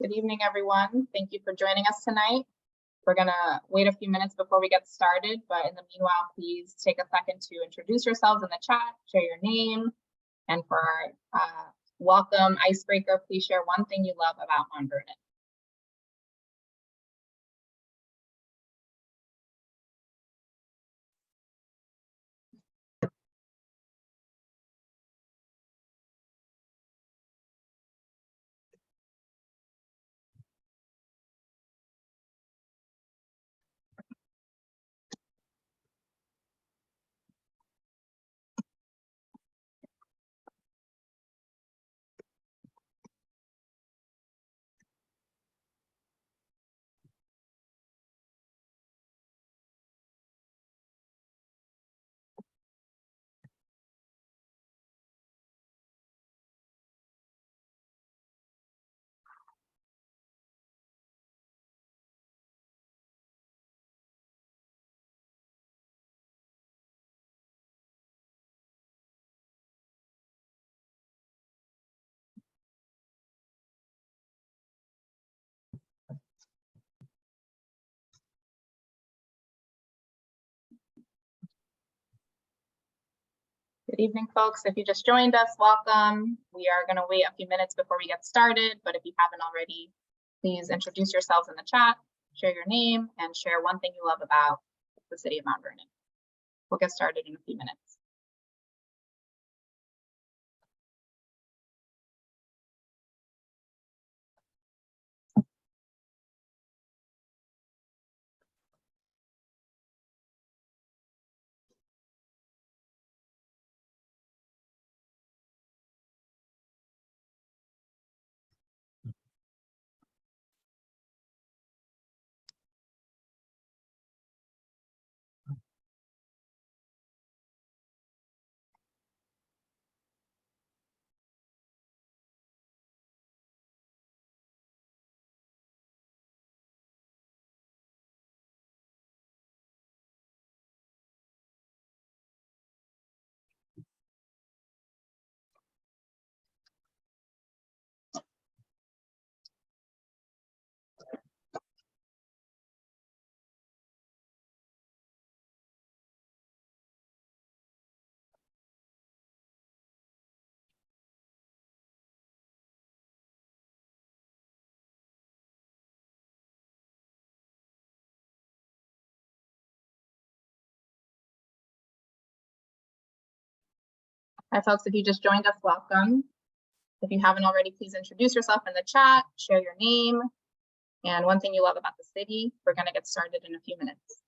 Good evening, everyone. Thank you for joining us tonight. We're gonna wait a few minutes before we get started, but in the meanwhile, please take a second to introduce yourselves in the chat, share your name, and for our welcome icebreaker, please share one thing you love about Mount Vernon. Good evening, folks. If you just joined us, welcome. We are gonna wait a few minutes before we get started, but if you haven't already, please introduce yourselves in the chat, share your name, and share one thing you love about the city of Mount Vernon. We'll get started in a few minutes. Hi, folks. If you just joined us, welcome. If you haven't already, please introduce yourself in the chat, share your name, and one thing you love about the city. We're going to get started in a few minutes.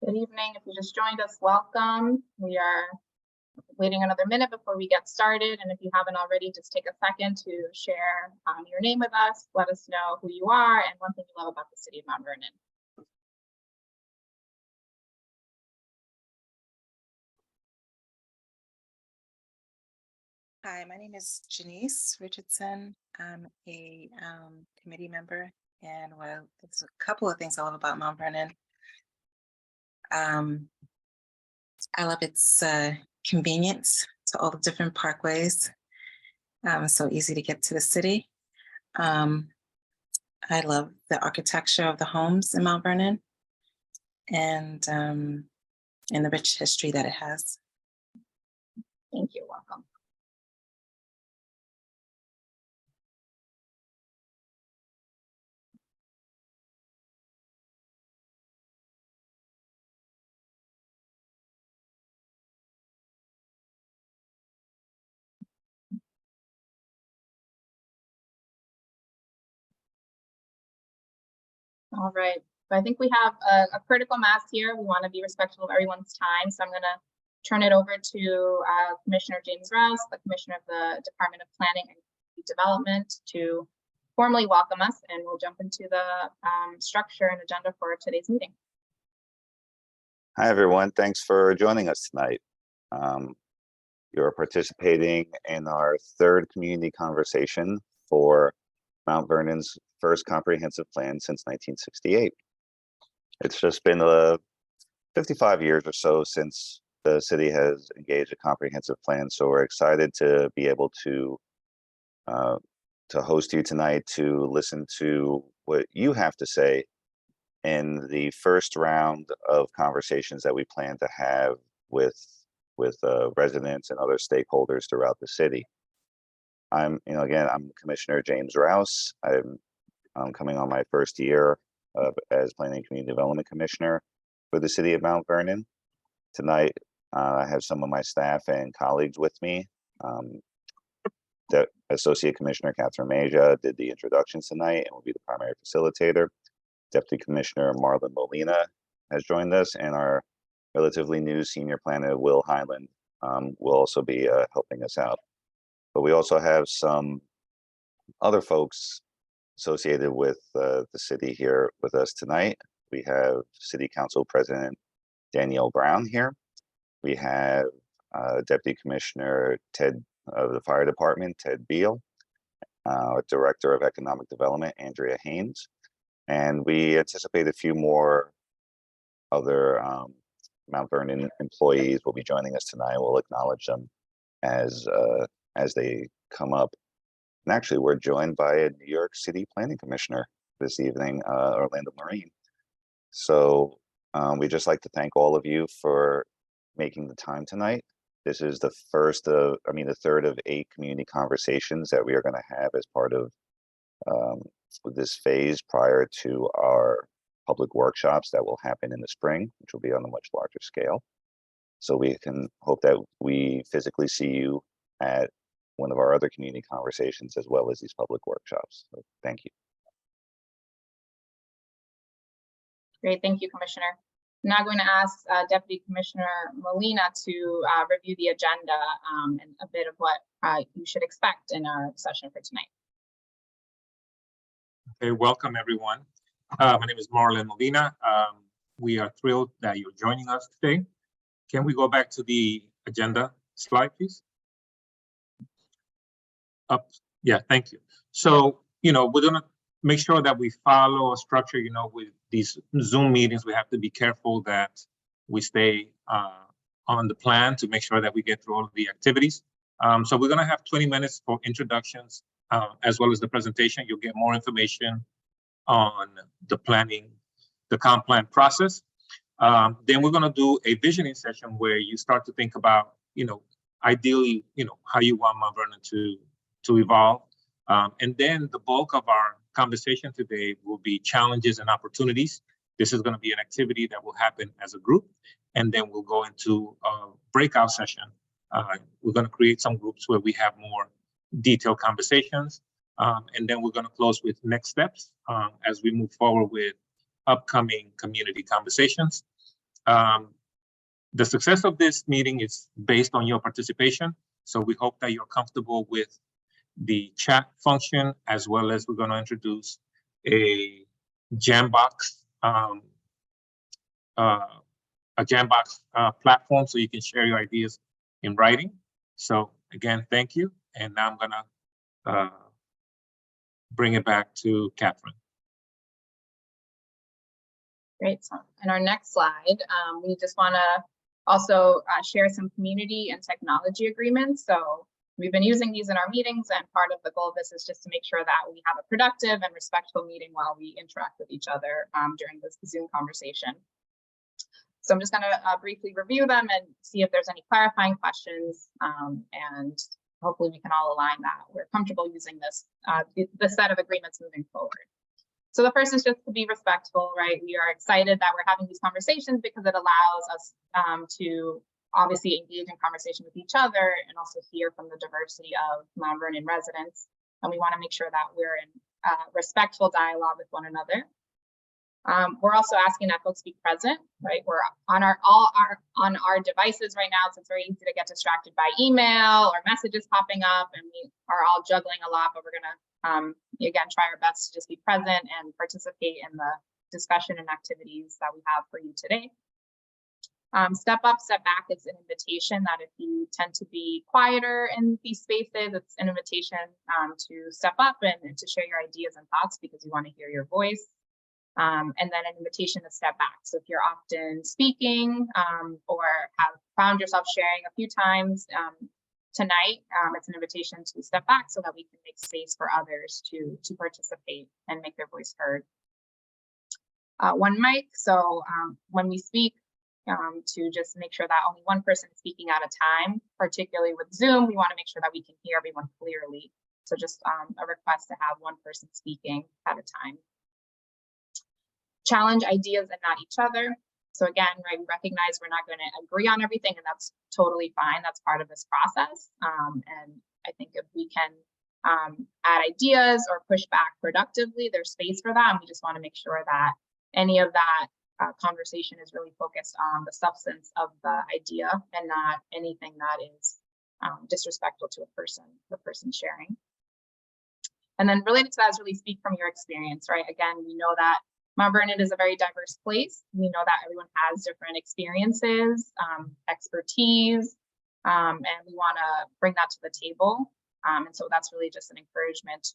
Good evening. If you just joined us, welcome. We are waiting another minute before we get started. And if you haven't already, just take a second to share your name with us. Let us know who you are and one thing you love about the City of Mount Vernon. Hi, my name is Janice Richardson. I'm a committee member, and well, there's a couple of things I love about Mount Vernon. I love its convenience to all the different parkways. It's so easy to get to the city. I love the architecture of the homes in Mount Vernon and the rich history that it has. Thank you. Welcome. All right. So I think we have a critical mass here. We want to be respectful of everyone's time. So I'm going to turn it over to Commissioner James Rouse, the Commissioner of the Department of Planning and Development, to formally welcome us, and we'll jump into the structure and agenda for today's meeting. Hi, everyone. Thanks for joining us tonight. You're participating in our third community conversation for Mount Vernon's first comprehensive plan since 1968. It's just been 55 years or so since the city has engaged a comprehensive plan, so we're excited to be able to host you tonight to listen to what you have to say in the first round of conversations that we plan to have with residents and other stakeholders throughout the city. I'm Commissioner James Rouse. I'm coming on my first year as Planning and Community Development Commissioner for the City of Mount Vernon. Tonight, I have some of my staff and colleagues with me. The Associate Commissioner Catherine Maja did the introductions tonight and will be the primary facilitator. Deputy Commissioner Marlon Molina has joined us, and our relatively new Senior Planner Will Highland will also be helping us out. But we also have some other folks associated with the city here with us tonight. We have City Council President Danielle Brown here. We have Deputy Commissioner Ted of the Fire Department, Ted Beal, Director of Economic Development, Andrea Haynes. And we anticipate a few more other Mount Vernon employees will be joining us tonight. We'll acknowledge them as they come up. And actually, we're joined by a New York City Planning Commissioner this evening, Orlando Marine. So we'd just like to thank all of you for making the time tonight. This is the third of 8 community conversations that we are going to have as part of this phase prior to our public workshops that will happen in the spring, which will be on a much larger scale. So we can hope that we physically see you at one of our other community conversations as well as these public workshops. So thank you. Great, thank you, Commissioner. I'm now going to ask Deputy Commissioner Molina to review the agenda and a bit of what you should expect in our session for tonight. Okay, welcome everyone. My name is Marlon Molina. We are thrilled that you're joining us today. Can we go back to the agenda slide, please? Up, yeah, thank you. So, we're gonna make sure that we follow a structure, with these Zoom meetings. We have to be careful that we stay on the plan to make sure that we get through all of the activities. So we're gonna have 20 minutes for introductions, as well as the presentation. You'll get more information on the planning, the comp plan process. Then we're gonna do a visioning session where you start to think about, ideally, how you want Mount Vernon to evolve. And then the bulk of our conversation today will be challenges and opportunities. This is gonna be an activity that will happen as a group, and then we'll go into a breakout session. We're gonna create some groups where we have more detailed conversations. And then we're gonna close with next steps as we move forward with upcoming community conversations. The success of this meeting is based on your participation. So we hope that you're comfortable with the chat function, as well as we're going to introduce a Jambox, platform so you can share your ideas in writing. So again, thank you. And now I'm gonna bring it back to Catherine. Great. So in our next slide, we just want to also share some community and technology agreements. So we've been using these in our meetings, and part of the goal of this is just to make sure that we have a productive and respectful meeting while we interact with each other during this Zoom conversation. So I'm just going to briefly review them and see if there's any clarifying questions, and hopefully we can all align that we're comfortable using this set of agreements moving forward. So the first is just to be respectful, right? We are excited that we're having these conversations because it allows us to obviously engage in conversation with each other and also hear from the diversity of Mount Vernon residents. And we want to make sure that we're in respectful dialogue with one another. We're also asking that folks be present, right? We're on our devices right now, so it's very easy to get distracted by email or messages popping up, and we are all juggling a lot, but we're gonna again try our best to just be present and participate in the discussion and activities that we have for you today. Step up, step back is an invitation that if you tend to be quieter in these spaces, it's an invitation to step up and to share your ideas and thoughts because we want to hear your voice. And then an invitation to step back. So if you're often speaking or have found yourself sharing a few times tonight, it's an invitation to step back so that we can make space for others to participate and make their voice heard. One mic, so when we speak, to just make sure that only one person is speaking at a time, particularly with Zoom, we want to make sure that we can hear everyone clearly. So just a request to have one person speaking at a time. Challenge ideas and not each other. So again, right, we recognize we're not going to agree on everything, and that's totally fine. That's part of this process. And I think if we can add ideas or push back productively, there's space for that. And we just want to make sure that any of that conversation is really focused on the substance of the idea and not anything that is disrespectful to the person sharing. And then related to that is really speak from your experience, right? Again, we know that Mount Vernon is a very diverse place. We know that everyone has different experiences, expertise, and we want to bring that to the table. And so that's really just an encouragement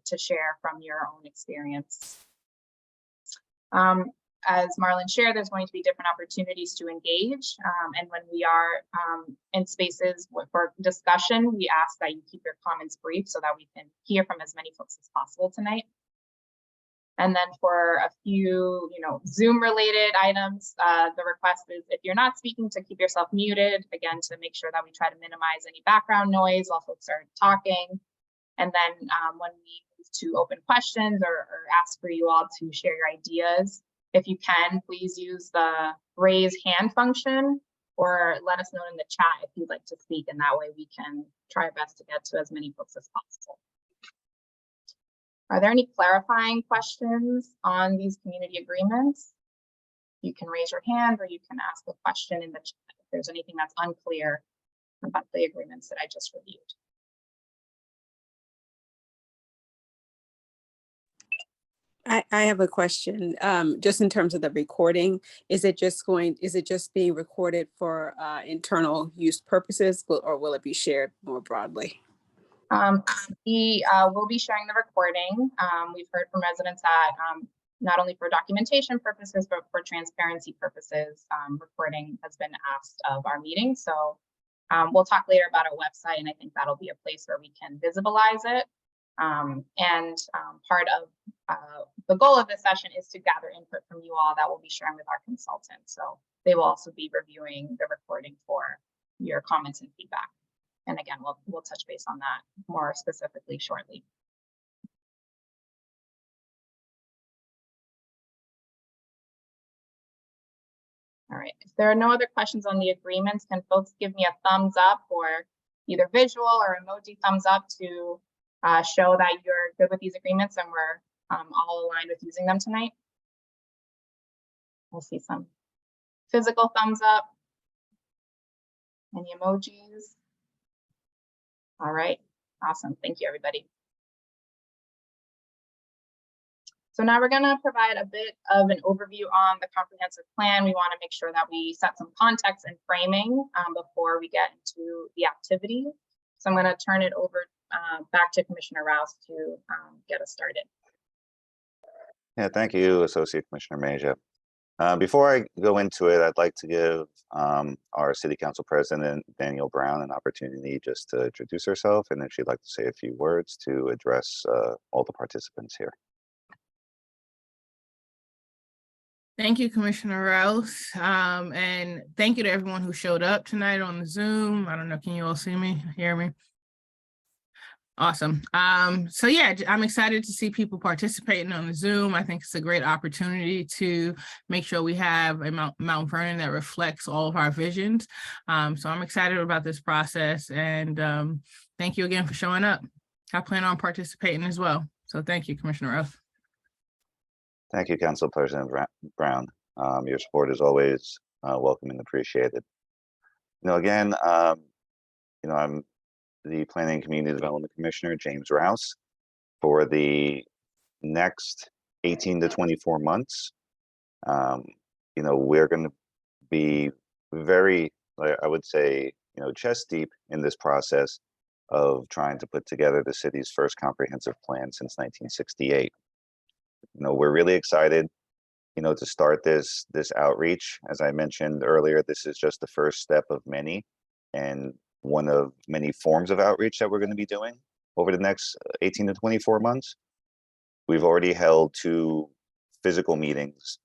to share from your own experience. As Marlon shared, there's going to be different opportunities to engage. And when we are in spaces for discussion, we ask that you keep your comments brief so that we can hear from as many folks as possible tonight. And then for a few, Zoom related items, the request is if you're not speaking to keep yourself muted, again, to make sure that we try to minimize any background noise while folks are talking. And then when we move to open questions or ask for you all to share your ideas, if you can, please use the raise hand function or let us know in the chat if you'd like to speak, and that way we can try our best to get to as many folks as possible. Are there any clarifying questions on these community agreements? You can raise your hand or you can ask a question in the chat if there's anything that's unclear about the agreements that I just reviewed. I have a question. Just in terms of the recording, is it just being recorded for internal use purposes, or will it be shared more broadly? We will be sharing the recording. We've heard from residents that not only for documentation purposes, but for transparency purposes, recording has been asked of our meeting. So we'll talk later about our website, and I think that'll be a place where we can visibilize it. Part of the goal of this session is to gather input from you all that we'll be sharing with our consultants. So they will also be reviewing the recording for your comments and feedback. And again, we'll touch base on that more specifically shortly. All right, if there are no other questions on the agreements, can folks give me a thumbs up or either visual or emoji thumbs up to show that you're good with these agreements and we're all aligned with using them tonight? We'll see some physical thumbs up? Any emojis? All right, awesome. Thank you, everybody. So now we're going to provide a bit of an overview on the comprehensive plan. We want to make sure that we set some context and framing before we get into the activity. So I'm going to turn it over back to Commissioner Rouse to get us started. Yeah, thank you, Associate Commissioner Mejia. Before I go into it, I'd like to give our City Council President, Danielle Brown, an opportunity just to introduce herself, and if she'd like to say a few words to address all the participants here. Thank you, Commissioner Rouse. And thank you to everyone who showed up tonight on the Zoom. I don't know, can you all see me, hear me? Awesome. So yeah, I'm excited to see people participating on the Zoom. I think it's a great opportunity to make sure we have a Mount Vernon that reflects all of our visions. So I'm excited about this process, and thank you again for showing up. I plan on participating as well. So thank you, Commissioner Rouse. Thank you, Council President Brown. Your support is always welcome and appreciated. Again, I'm the Planning and Community Development Commissioner, James Rouse, for the next 18 to 24 months. We're going to be very, I would say, chest deep in this process of trying to put together the city's first comprehensive plan since 1968. We're really excited, to start this outreach. As I mentioned earlier, this is just the first step of many, and one of many forms of outreach that we're going to be doing over the next 18 to 24 months. We've already held 2 physical meetings,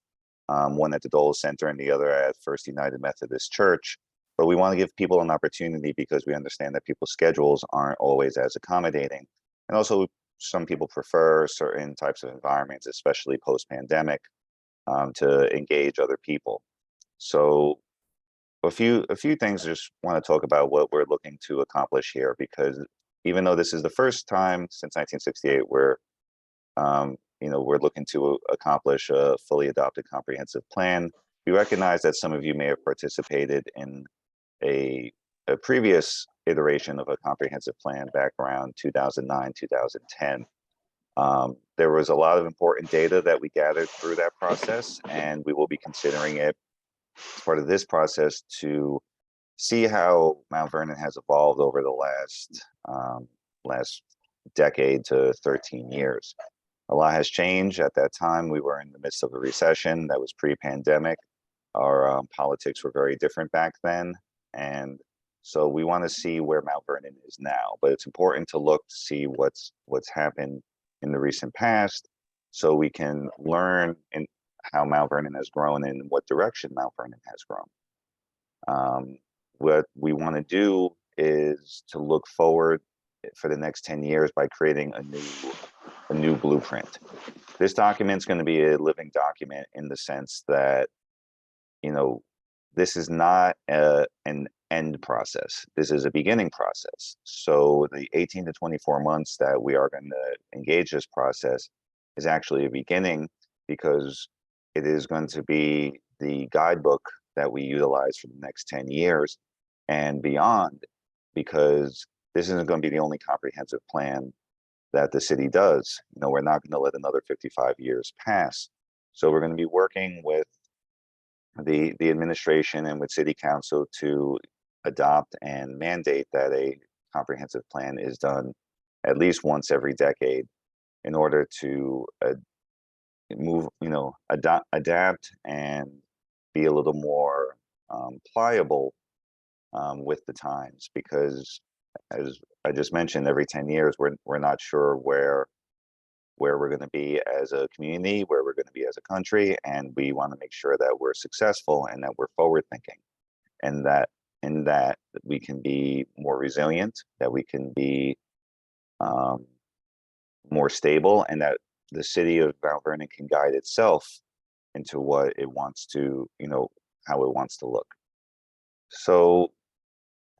one at the Dole Center and the other at First United Methodist Church. But we want to give people an opportunity because we understand that people's schedules aren't always as accommodating. And also, some people prefer certain types of environments, especially post-pandemic, to engage other people. So a few things I just want to talk about what we're looking to accomplish here, because even though this is the first time since 1968 where we're looking to accomplish a fully adopted comprehensive plan, we recognize that some of you may have participated in a previous iteration of a comprehensive plan back around 2009, 2010. There was a lot of important data that we gathered through that process, and we will be considering it as part of this process to see how Mount Vernon has evolved over the last decade to 13 years. A lot has changed. At that time, we were in the midst of a recession that was pre-pandemic. Our politics were very different back then, and so we want to see where Mount Vernon is now. But it's important to look to see what's happened in the recent past, so we can learn in how Mount Vernon has grown and what direction Mount Vernon has grown. What we want to do is to look forward for the next 10 years by creating a new blueprint. This document is going to be a living document in the sense that, this is not an end process. This is a beginning process. So the 18 to 24 months that we are going to engage this process is actually a beginning, because it is going to be the guidebook that we utilize for the next 10 years and beyond, because this isn't going to be the only comprehensive plan that the city does. We're not going to let another 55 years pass. So we're going to be working with the administration and with City Council to adopt and mandate that a comprehensive plan is done at least once every decade in order to adapt and be a little more pliable with the times, because as I just mentioned, every 10 years we're not sure where we're going to be as a community, where we're going to be as a country, and we want to make sure that we're successful and that we're forward thinking, and that we can be more resilient, that we can be more stable, and that the city of Mount Vernon can guide itself into what it wants to, how it wants to look. So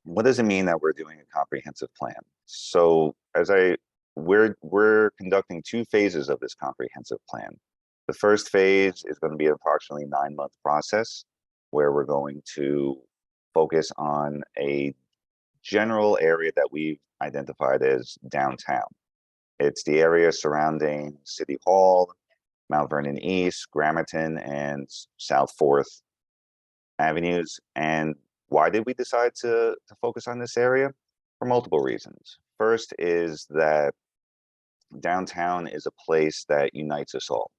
what does it mean that we're doing a comprehensive plan? So we're conducting 2 phases of this comprehensive plan. The first phase is going to be an approximately 9-month process. where we're going to focus on a general area that we've identified as downtown. It's the area surrounding City Hall, Mount Vernon East, Gramerton, and South 4th Avenues. And why did we decide to focus on this area? For multiple reasons. First is that downtown is a place that unites us all.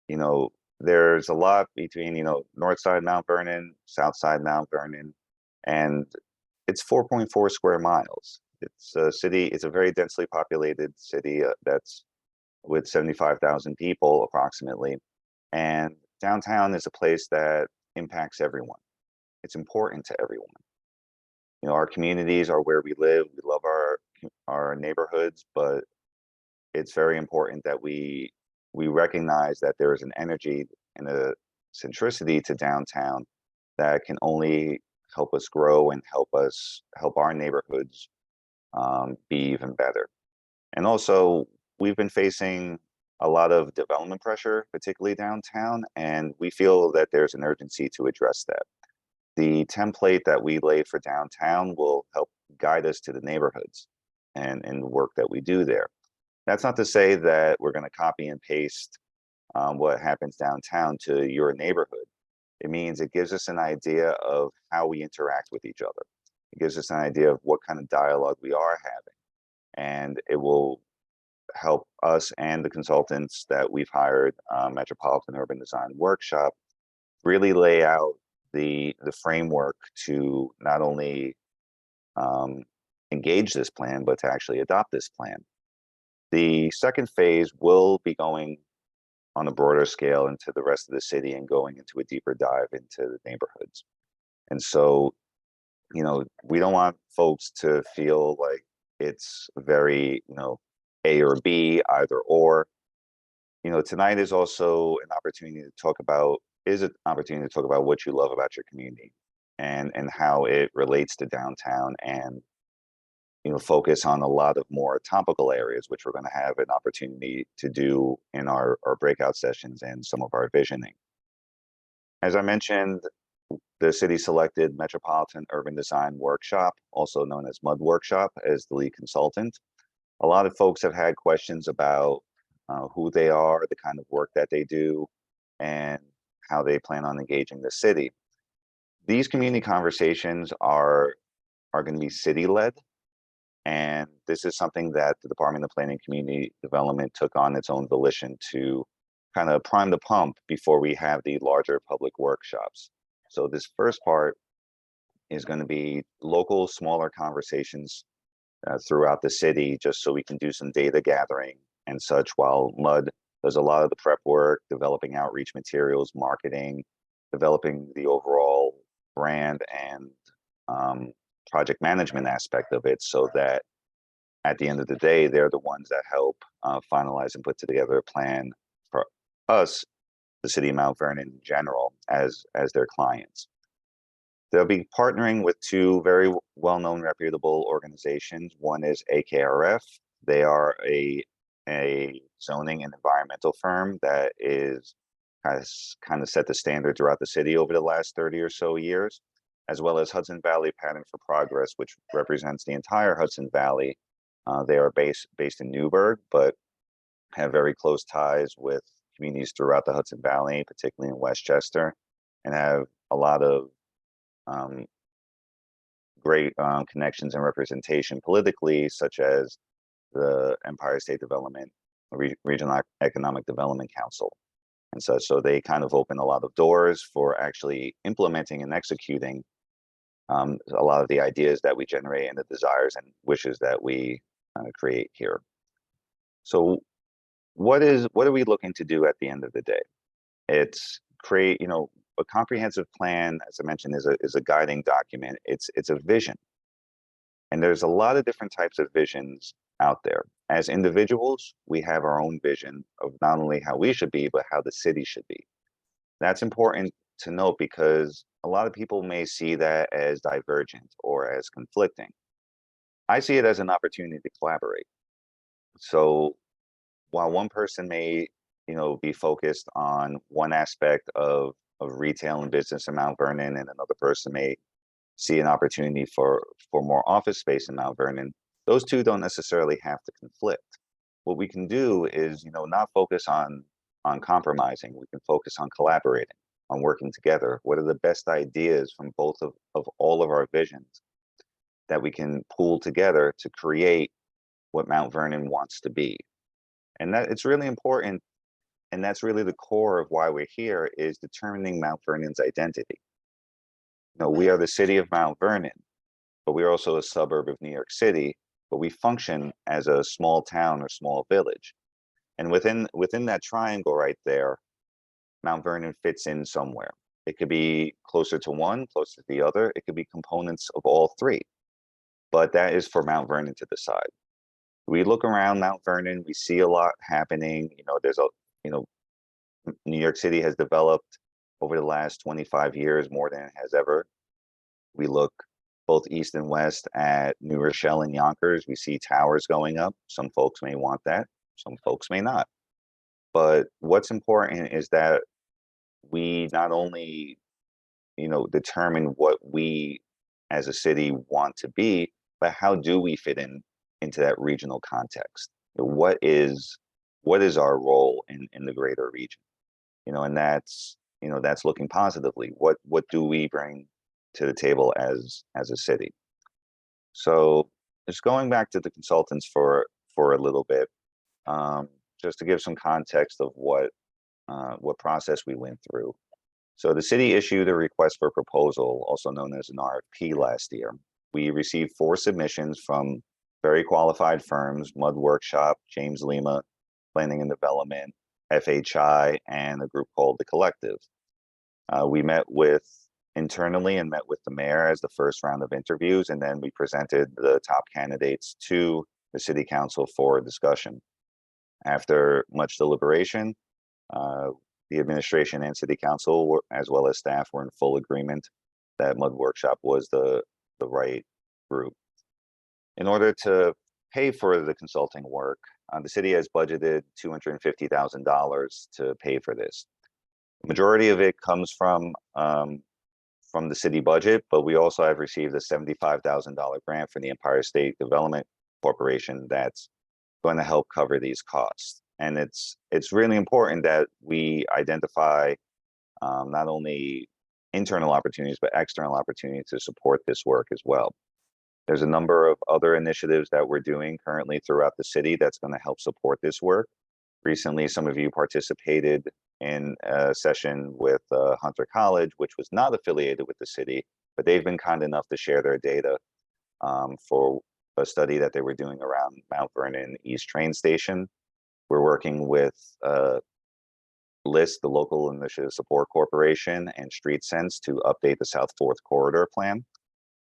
You know, there's a lot between, you know, north side Mount Vernon, south side Mount Vernon, and it's 4.4 square miles. It's a city, it's a very densely populated city that's with 75,000 people approximately. And downtown is a place that impacts everyone. It's important to everyone. You know, our communities are where we live. We love our neighborhoods, but it's very important that we recognize that there is an energy and a centricity to downtown that can only help us grow and help our neighborhoods be even better. And also, we've been facing a lot of development pressure, particularly downtown, and we feel that there's an urgency to address that. The template that we lay for downtown will help guide us to the neighborhoods and the work that we do there. That's not to say that we're going to copy and paste what happens downtown to your neighborhood. It means it gives us an idea of how we interact with each other. It gives us an idea of what kind of dialogue we are having. And it will help us and the consultants that we've hired, Metropolitan Urban Design Workshop, really lay out the framework to not only engage this plan, but to actually adopt this plan. The second phase will be going on a broader scale into the rest of the city and going into a deeper dive into the neighborhoods. And so, you know, we don't want folks to feel like it's very, you know, A or B, either or. You know, tonight is also an opportunity to talk about, what you love about your community and how it relates to downtown, and you know, focus on a lot of more topical areas, which we're going to have an opportunity to do in our breakout sessions and some of our visioning. As I mentioned, the city selected Metropolitan Urban Design Workshop, also known as MUD Workshop, as the lead consultant. A lot of folks have had questions about who they are, the kind of work that they do, and how they plan on engaging the city. These community conversations are going to be city-led. And this is something that the Department of Planning and Community Development took on its own volition to kind of prime the pump before we have the larger public workshops. So this first part is going to be local, smaller conversations throughout the city, just so we can do some data gathering and such, while MUD does a lot of the prep work, developing outreach materials, marketing, developing the overall brand and project management aspect of it, so that at the end of the day, they're the ones that help finalize and put together a plan for us, the city of Mount Vernon in general, as their clients. They'll be partnering with two very well-known, reputable organizations. One is AKRF. They are a zoning and environmental firm that has kind of set the standard throughout the city over the last 30 or so years, as well as Hudson Valley Pattern for Progress, which represents the entire Hudson Valley. They are based in Newburgh, but have very close ties with communities throughout the Hudson Valley, particularly in Westchester, and have a lot of great connections and representation politically, such as the Empire State Development, Regional Economic Development Council, and such. So they kind of open a lot of doors for actually implementing and executing a lot of the ideas that we generate and the desires and wishes that we create here. So what are we looking to do at the end of the day? It's create, you know, a comprehensive plan, as I mentioned, is a guiding document. It's a vision. And there's a lot of different types of visions out there. As individuals, we have our own vision of not only how we should be, but how the city should be. That's important to note, because a lot of people may see that as divergent or as conflicting. I see it as an opportunity to collaborate. So while one person may, you know, be focused on one aspect of retail and business in Mount Vernon, and another person may see an opportunity for more office space in Mount Vernon, those two don't necessarily have to conflict. What we can do is, not focus on compromising. We can focus on collaborating, on working together. What are the best ideas from both of all of our visions that we can pool together to create what Mount Vernon wants to be? And that it's really important. And that's really the core of why we're here, is determining Mount Vernon's identity. We are the city of Mount Vernon, but we're also a suburb of New York City, but we function as a small town or small village. And within that triangle right there, Mount Vernon fits in somewhere. It could be closer to one, closer to the other. It could be components of all three, but that is for Mount Vernon to decide. We look around Mount Vernon, we see a lot happening. New York City has developed over the last 25 years more than it has ever. We look both east and west at New Rochelle and Yonkers. We see towers going up. Some folks may want that, some folks may not. But what's important is that we not only, determine what we as a city want to be, but how do we fit into that regional context? What is our role in the greater region? And that's looking positively. What do we bring to the table as a city? So just going back to the consultants for a little bit, just to give some context of what process we went through. So the city issued a request for proposal, also known as an RFP, last year. We received 4 submissions from very qualified firms: Mud Workshop, James Lima, Planning and Development, FHI, and a group called The Collective. We met internally and met with the mayor as the first round of interviews, and then we presented the top candidates to the city council for discussion. After much deliberation, the administration and city council, as well as staff, were in full agreement that Mud Workshop was the right group. In order to pay for the consulting work, the city has budgeted $250,000 to pay for this. The majority of it comes from the city budget, but we also have received a $75,000 grant from the Empire State Development Corporation that's going to help cover these costs. And it's really important that we identify not only internal opportunities, but external opportunities to support this work as well. There's a number of other initiatives that we're doing currently throughout the city that's going to help support this work. Recently, some of you participated in a session with Hunter College, which was not affiliated with the city, but they've been kind enough to share their data for a study that they were doing around Mount Vernon East train station. We're working with LIST, the Local Initiative Support Corporation, and StreetSense to update the South 4th Corridor Plan.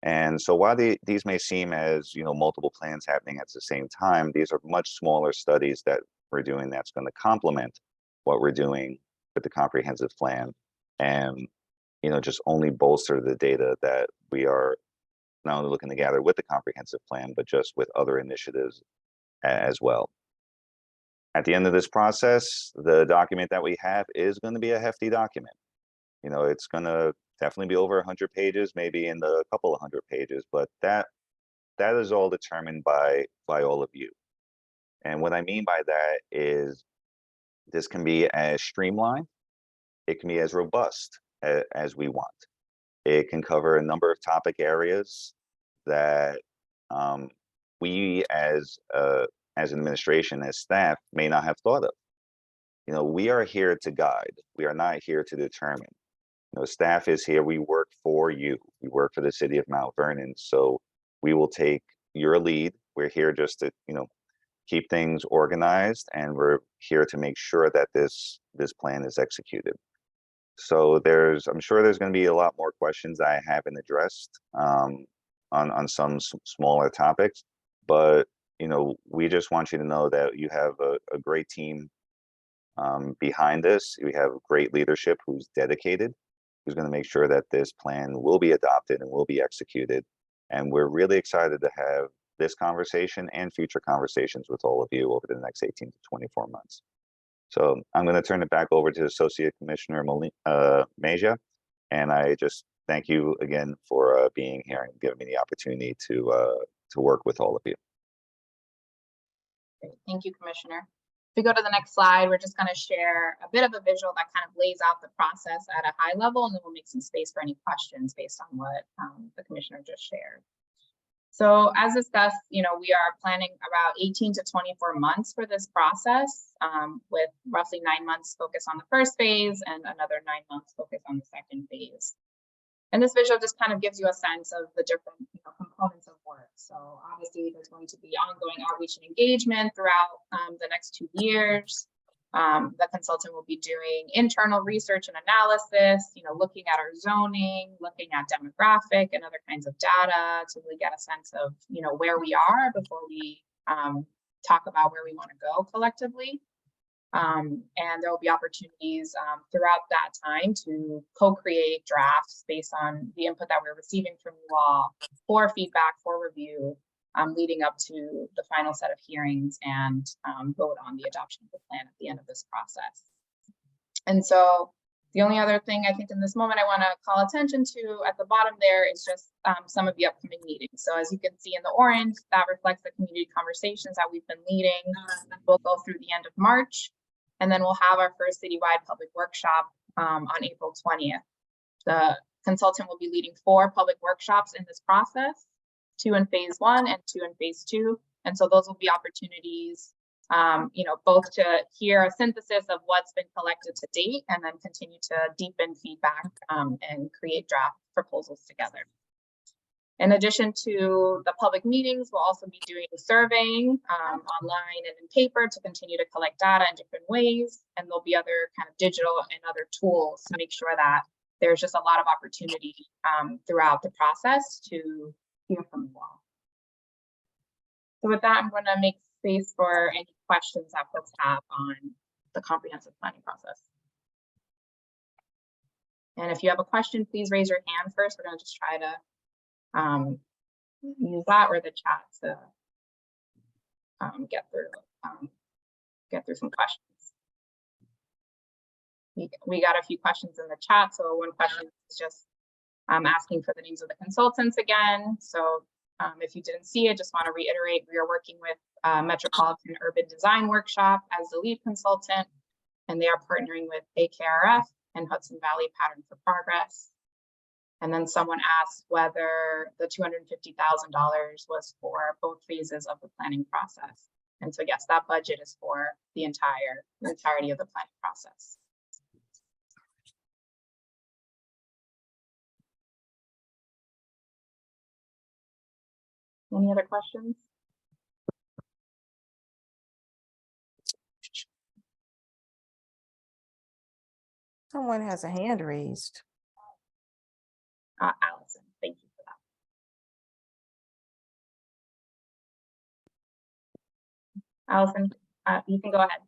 And so while these may seem as multiple plans happening at the same time, these are much smaller studies that we're doing that's going to complement what we're doing with the comprehensive plan, and just only bolster the data that we are not only looking to gather with the comprehensive plan, but just with other initiatives as well. At the end of this process, the document that we have is going to be a hefty document. It's going to definitely be over 100 pages, maybe in the couple of 100 pages, but that is all determined by all of you. And what I mean by that is this can be as streamlined, it can be as robust as we want. It can cover a number of topic areas that we as an administration, as staff, may not have thought of. We are here to guide. We are not here to determine. Staff is here. We work for you. We work for the city of Mount Vernon. So we will take your lead. We're here just to, keep things organized, and we're here to make sure that this plan is executed. So I'm sure there's going to be a lot more questions I haven't addressed on some smaller topics, but we just want you to know that you have a great team behind this. We have great leadership who's dedicated, who's going to make sure that this plan will be adopted and will be executed. And we're really excited to have this conversation and future conversations with all of you over the next 18 to 24 months. So I'm going to turn it back over to Associate Commissioner Mejia, and I just thank you again for being here and giving me the opportunity to work with all of you. Great. Thank you, Commissioner. If we go to the next slide, we're just going to share a bit of a visual that kind of lays out the process at a high level, and then we'll make some space for any questions based on what the Commissioner just shared. So as discussed, we are planning about 18 to 24 months for this process, with roughly 9 months focus on the first phase and another 9 months focus on the second phase. And this visual just kind of gives you a sense of the different components of work. So obviously there's going to be ongoing outreach and engagement throughout the next 2 years. The consultant will be doing internal research and analysis, looking at our zoning, looking at demographic and other kinds of data to really get a sense of, where we are before we talk about where we want to go collectively. And there will be opportunities throughout that time to co-create drafts based on the input that we're receiving from you all for feedback, for review, leading up to the final set of hearings and vote on the adoption of the plan at the end of this process. And so the only other thing I think in this moment I want to call attention to at the bottom there is just some of the upcoming meetings. So as you can see in the orange, that reflects the community conversations that we've been leading. We'll go through the end of March, and then we'll have our first citywide public workshop on April 20th. The consultant will be leading 4 public workshops in this process, 2 in phase 1 and 2 in phase 2. And so those will be opportunities, both to hear a synthesis of what's been collected to date and then continue to deepen feedback and create draft proposals together. In addition to the public meetings, we'll also be doing surveying online and in paper to continue to collect data in different ways. And there'll be other kind of digital and other tools to make sure that there's just a lot of opportunity throughout the process to hear from you all. So with that, I'm going to make space for any questions that folks have on the comprehensive planning process. And if you have a question, please raise your hand first. We're going to just try to use that or the chat to get through some questions. We got a few questions in the chat. So one question is just asking for the names of the consultants again. So if you didn't see it, just want to reiterate, we are working with Metropolitan Urban Design Workshop as the lead consultant, and they are partnering with AKRF and Hudson Valley Pattern for Progress. And then someone asked whether the $250,000 was for both phases of the planning process. And so yes, that budget is for the entirety of the planning process. Any other questions? Someone has a hand raised. Allison, thank you for that. Allison, you can go ahead.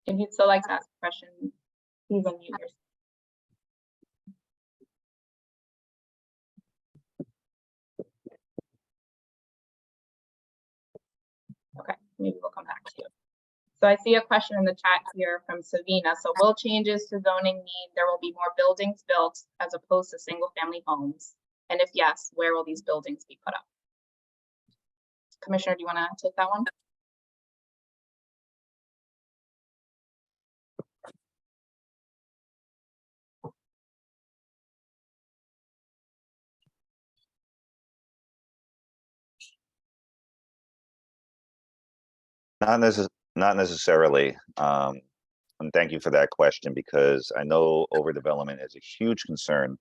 If you'd still like to ask a question, please unmute yourself. Okay, maybe we'll come back to you. So I see a question in the chat here from Savina. So will changes to zoning mean there will be more buildings built as opposed to single family homes? And if yes, where will these buildings be put up? Commissioner, do you want to take that one? Not necessarily. And thank you for that question, because I know overdevelopment is a huge concern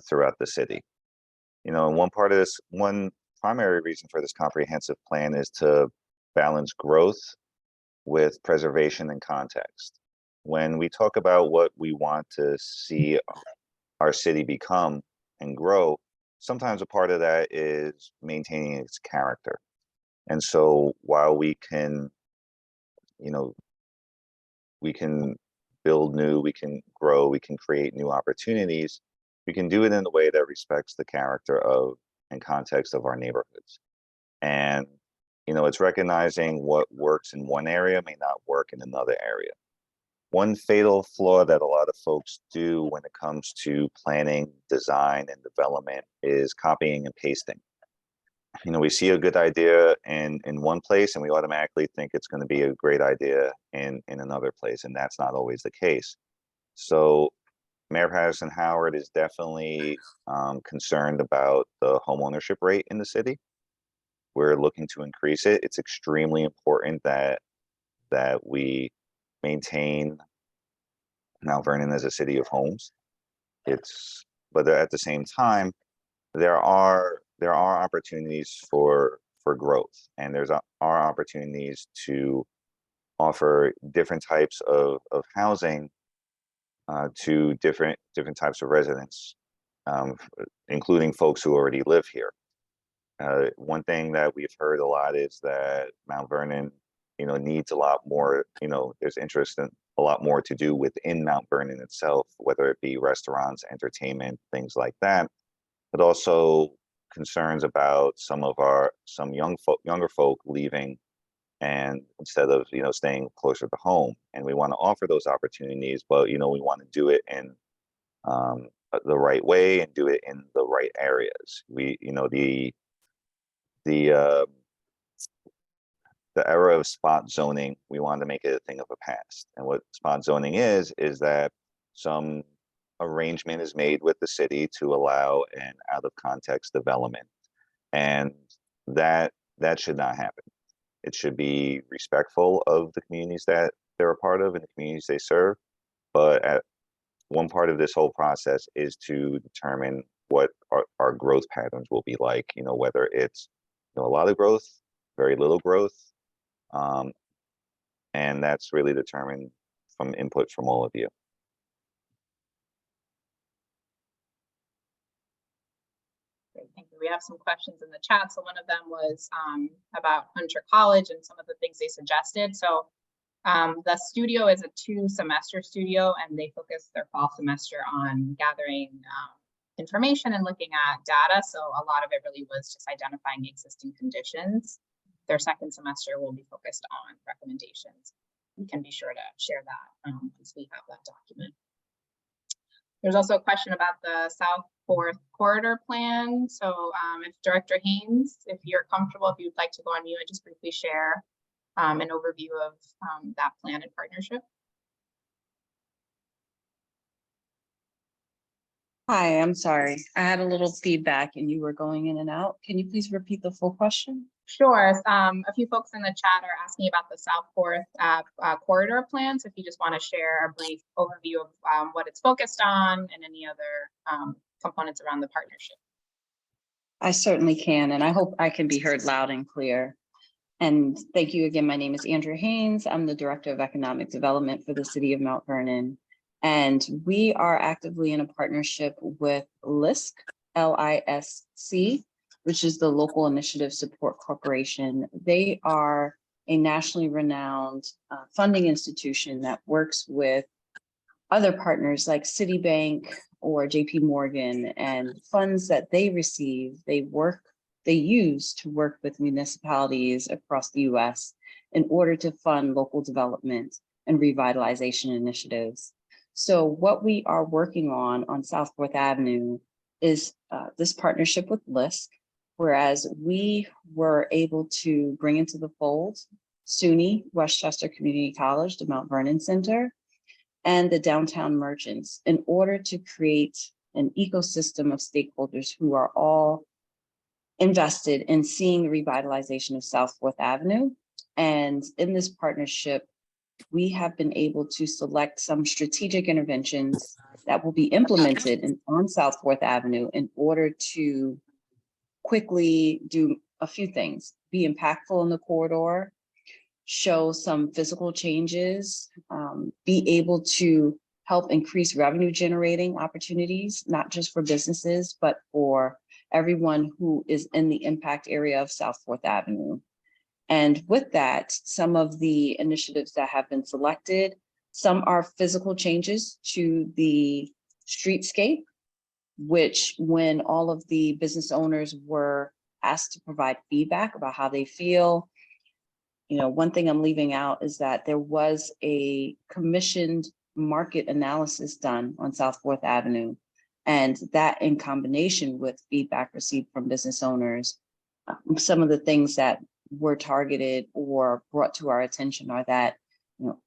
throughout the city. And one primary reason for this comprehensive plan is to balance growth with preservation and context. When we talk about what we want to see our city become and grow, sometimes a part of that is maintaining its character. And so while we can build new, we can grow, we can create new opportunities. We can do it in a way that respects the character of and context of our neighborhoods. And, you know, it's recognizing what works in one area may not work in another area. One fatal flaw that a lot of folks do when it comes to planning, design, and development is copying and pasting. You know, we see a good idea in one place and we automatically think it's going to be a great idea in another place, and that's not always the case. So Mayor Patterson Howard is definitely concerned about the home ownership rate in the city. We're looking to increase it. It's extremely important that we maintain Mount Vernon as a city of homes. But at the same time, there are opportunities for growth, and are opportunities to offer different types of housing to different types of residents, including folks who already live here. One thing that we've heard a lot is that Mount Vernon, you know, needs a lot more. You know, there's interest in a lot more to do within Mount Vernon itself, whether it be restaurants, entertainment, things like that, but also concerns about some younger folk leaving, and instead of, you know, staying closer to home. And we want to offer those opportunities, but, you know, we want to do it in the right way and do it in the right areas. You know, the era of spot zoning, we wanted to make it a thing of the past. And what spot zoning is that some arrangement is made with the city to allow an out of context development. And that should not happen. It should be respectful of the communities that they're a part of and the communities they serve. But one part of this whole process is to determine what our growth patterns will be like, you know, whether it's, you know, a lot of growth, very little growth. And that's really determined from input from all of you. Great, thank you. We have some questions in the chat. So one of them was about Hunter College and some of the things they suggested. So the studio is a 2-semester studio, and they focus their fall semester on gathering information and looking at data. So a lot of it really was just identifying existing conditions. Their second semester will be focused on recommendations. We can be sure to share that once we have that document. There's also a question about the South 4th Corridor Plan. So if Director Haynes, if you're comfortable, if you'd like to go on mute and just briefly share an overview of that plan and partnership. Hi, I'm sorry. I had a little feedback and you were going in and out. Can you please repeat the full question? Sure. A few folks in the chat are asking about the South 4th Corridor Plan. So if you just want to share a brief overview of what it's focused on and any other components around the partnership. I certainly can, and I hope I can be heard loud and clear. And thank you again. My name is Andrea Haynes. I'm the Director of Economic Development for the City of Mount Vernon. And we are actively in a partnership with LISC, L-I-S-C, which is the Local Initiative Support Corporation. They are a nationally renowned funding institution that works with other partners like Citibank or JP Morgan, and funds that they receive, they use to work with municipalities across the US in order to fund local development and revitalization initiatives. So what we are working on South 4th Avenue is this partnership with LISC, whereas we were able to bring into the fold SUNY, Westchester Community College, the Mount Vernon Center, and the downtown merchants in order to create an ecosystem of stakeholders who are all invested in seeing the revitalization of South 4th Avenue. And in this partnership, we have been able to select some strategic interventions that will be implemented on South 4th Avenue in order to quickly do a few things: be impactful in the corridor, show some physical changes, be able to help increase revenue generating opportunities, not just for businesses, but for everyone who is in the impact area of South 4th Avenue. And with that, some of the initiatives that have been selected Some are physical changes to the streetscape, which when all of the business owners were asked to provide feedback about how they feel, one thing I'm leaving out is that there was a commissioned market analysis done on South 4th Avenue. And that in combination with feedback received from business owners, some of the things that were targeted or brought to our attention are that,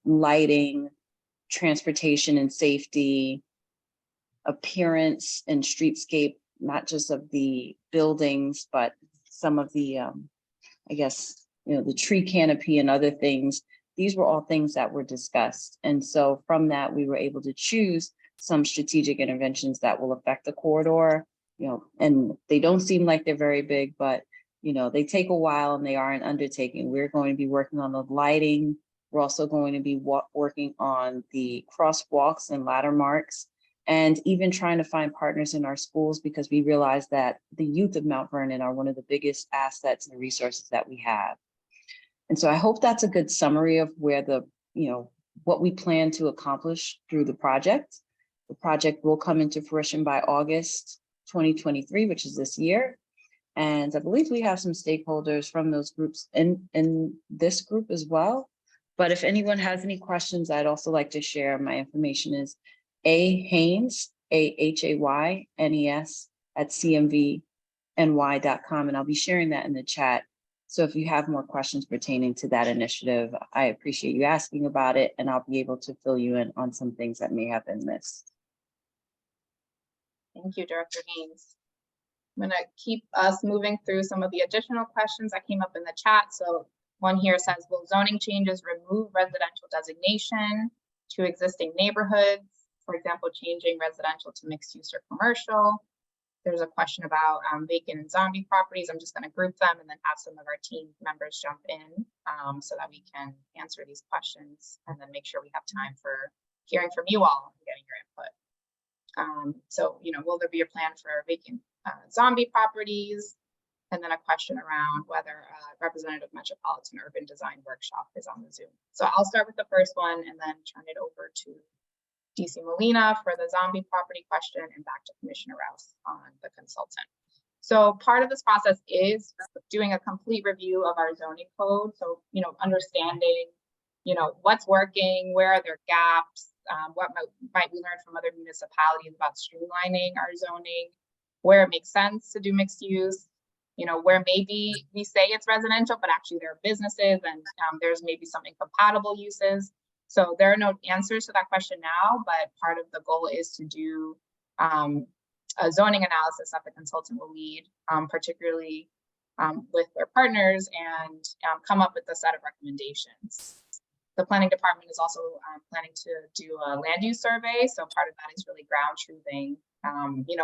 lighting, transportation and safety, appearance and streetscape, not just of the buildings, but some of the, the tree canopy and other things. These were all things that were discussed. And so from that, we were able to choose some strategic interventions that will affect the corridor, and they don't seem like they're very big, but, they take a while and they are an undertaking. We're going to be working on the lighting. We're also going to be working on the crosswalks and ladder marks, and even trying to find partners in our schools, because we realize that the youth of Mount Vernon are one of the biggest assets and resources that we have. And so I hope that's a good summary of where what we plan to accomplish through the project. The project will come into fruition by August 2023, which is this year. And I believe we have some stakeholders from those groups in this group as well. But if anyone has any questions, I'd also like to share my information is Haynes, AHAYNES @cmvny.com. And I'll be sharing that in the chat. So if you have more questions pertaining to that initiative, I appreciate you asking about it, and I'll be able to fill you in on some things that may have been missed. Thank you, Director Haynes. I'm going to keep us moving through some of the additional questions that came up in the chat. So one here says, will zoning changes remove residential designation to existing neighborhoods? For example, changing residential to mixed use or commercial. There's a question about vacant and zombie properties. I'm just going to group them and then have some of our team members jump in so that we can answer these questions and then make sure we have time for hearing from you all and getting your input. So, will there be a plan for vacant zombie properties? And then a question around whether a representative metropolitan urban design workshop is on the Zoom. So I'll start with the first one and then turn it over to DC Molina for the zombie property question and back to Commissioner Rouse on the consultant. So part of this process is doing a complete review of our zoning code. So, understanding, what's working, where are there gaps, what might we learn from other municipalities about streamlining our zoning, where it makes sense to do mixed use, where maybe we say it's residential, but actually there are businesses and there's maybe some incompatible uses. So there are no answers to that question now, but part of the goal is to do a zoning analysis that the consultant will lead, particularly with their partners, and come up with a set of recommendations. The planning department is also planning to do a land use survey. So part of that is really ground truthing,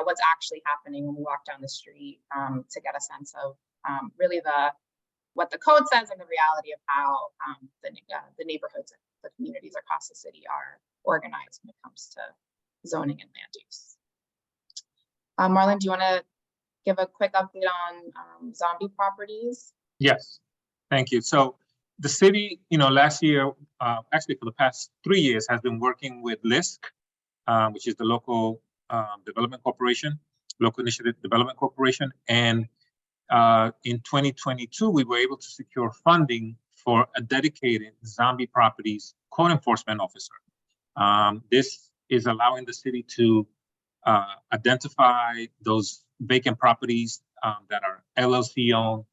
what's actually happening when we walk down the street, to get a sense of really what the code says and the reality of how the neighborhoods and the communities across the city are organized when it comes to zoning and land use. Marlon, do you want to give a quick update on zombie properties? Yes, thank you. So the city, last year, actually for the past 3 years, has been working with LISC, which is the local development corporation, local initiative development corporation. And in 2022, we were able to secure funding for a dedicated zombie properties code enforcement officer. This is allowing the city to identify those vacant properties that are LLC owned,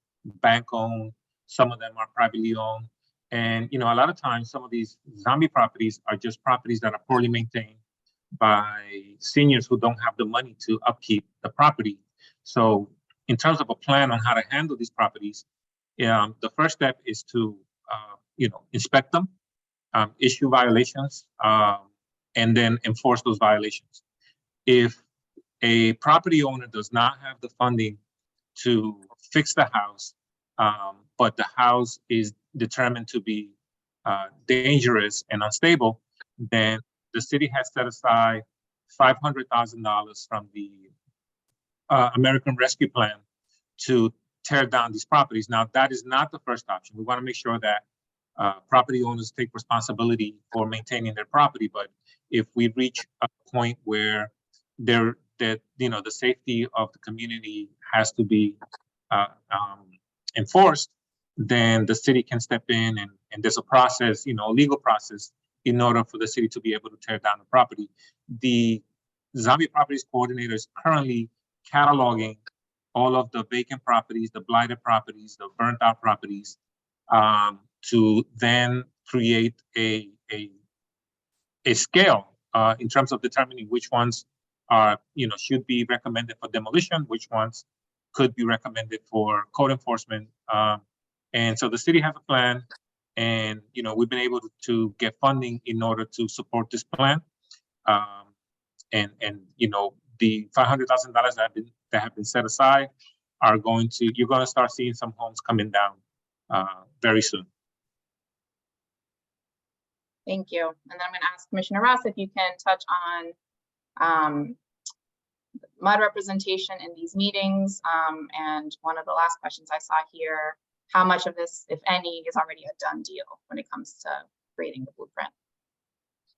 bank owned, some of them are privately owned. And, a lot of times some of these zombie properties are just properties that are poorly maintained by seniors who don't have the money to upkeep the property. So in terms of a plan on how to handle these properties, the first step is to, inspect them, issue violations, and then enforce those violations. If a property owner does not have the funding to fix the house, but the house is determined to be dangerous and unstable, then the city has set aside $500,000 from the American Rescue Plan to tear down these properties. Now, that is not the first option. We want to make sure that property owners take responsibility for maintaining their property. But if we reach a point where that the safety of the community has to be enforced, then the city can step in, and there's a process, a legal process, in order for the city to be able to tear down the property. The Zombie Properties Coordinator is currently cataloging all of the vacant properties, the blighted properties, the burnt out properties, to then create a scale in terms of determining which ones are, should be recommended for demolition, which ones could be recommended for code enforcement. And so the city has a plan, and we've been able to get funding in order to support this plan. And the $500,000 that have been set aside are you're going to start seeing some homes coming down very soon. Thank you. And then I'm going to ask Commissioner Rouse if you can touch on MUD representation in these meetings. And one of the last questions I saw here, how much of this, if any, is already a done deal when it comes to creating the blueprint?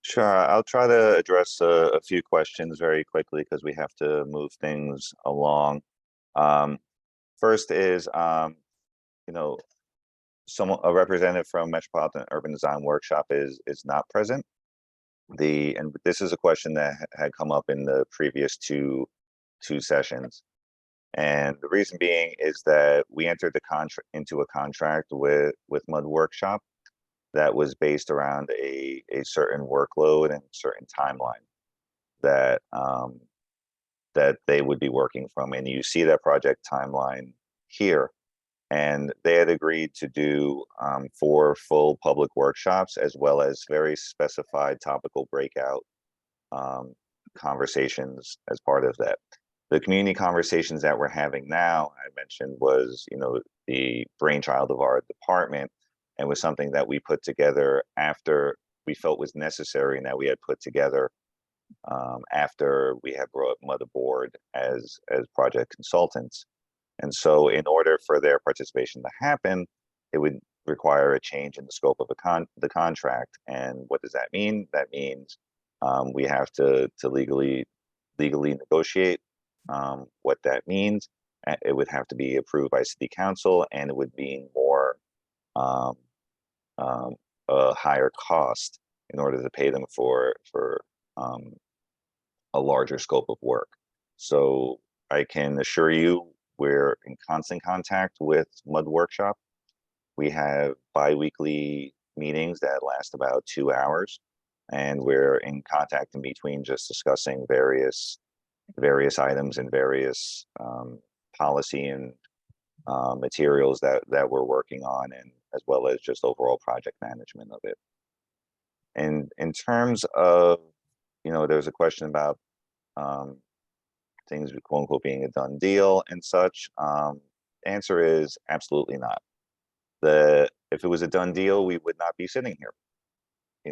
Sure, I'll try to address a few questions very quickly because we have to move things along. First is, a representative from Metropolitan Urban Design Workshop is not present. And this is a question that had come up in the previous two sessions. And the reason being is that we entered into a contract with MUD Workshop that was based around a certain workload and certain timeline that they would be working from. And you see that project timeline here. And they had agreed to do 4 full public workshops, as well as very specified topical breakout conversations as part of that. The community conversations that we're having now, I mentioned, was the brainchild of our department, and was something that we put together after we felt was necessary, and that we had put together after we had brought MUD aboard as project consultants. And so in order for their participation to happen, it would require a change in the scope of the contract. And what does that mean? That means we have to legally negotiate what that means. It would have to be approved by city council, and it would mean more a higher cost in order to pay them for a larger scope of work. So I can assure you we're in constant contact with MUD Workshop. We have bi-weekly meetings that last about 2 hours, and we're in contact in between, just discussing various items and various policy and materials that we're working on, and as well as just overall project management of it. And in terms of, there's a question about things quote unquote being a done deal and such. Answer is absolutely not. If it was a done deal, we would not be sitting here.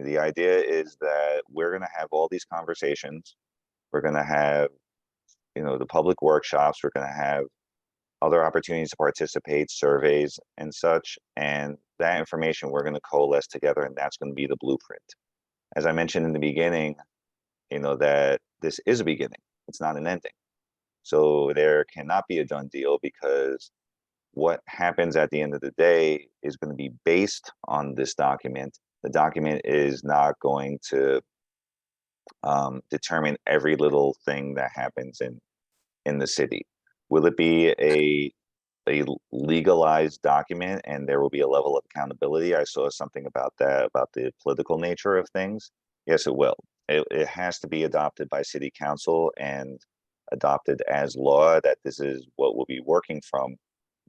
The idea is that we're going to have all these conversations. We're going to have, the public workshops. We're going to have other opportunities to participate, surveys and such. And that information we're going to coalesce together, and that's going to be the blueprint. As I mentioned in the beginning, that this is a beginning. It's not an ending. So there cannot be a done deal, because what happens at the end of the day is going to be based on this document. The document is not going to determine every little thing that happens in the city. Will it be a legalized document and there will be a level of accountability? I saw something about that, about the political nature of things. Yes, it will. It has to be adopted by city council and adopted as law, that this is what we'll be working from.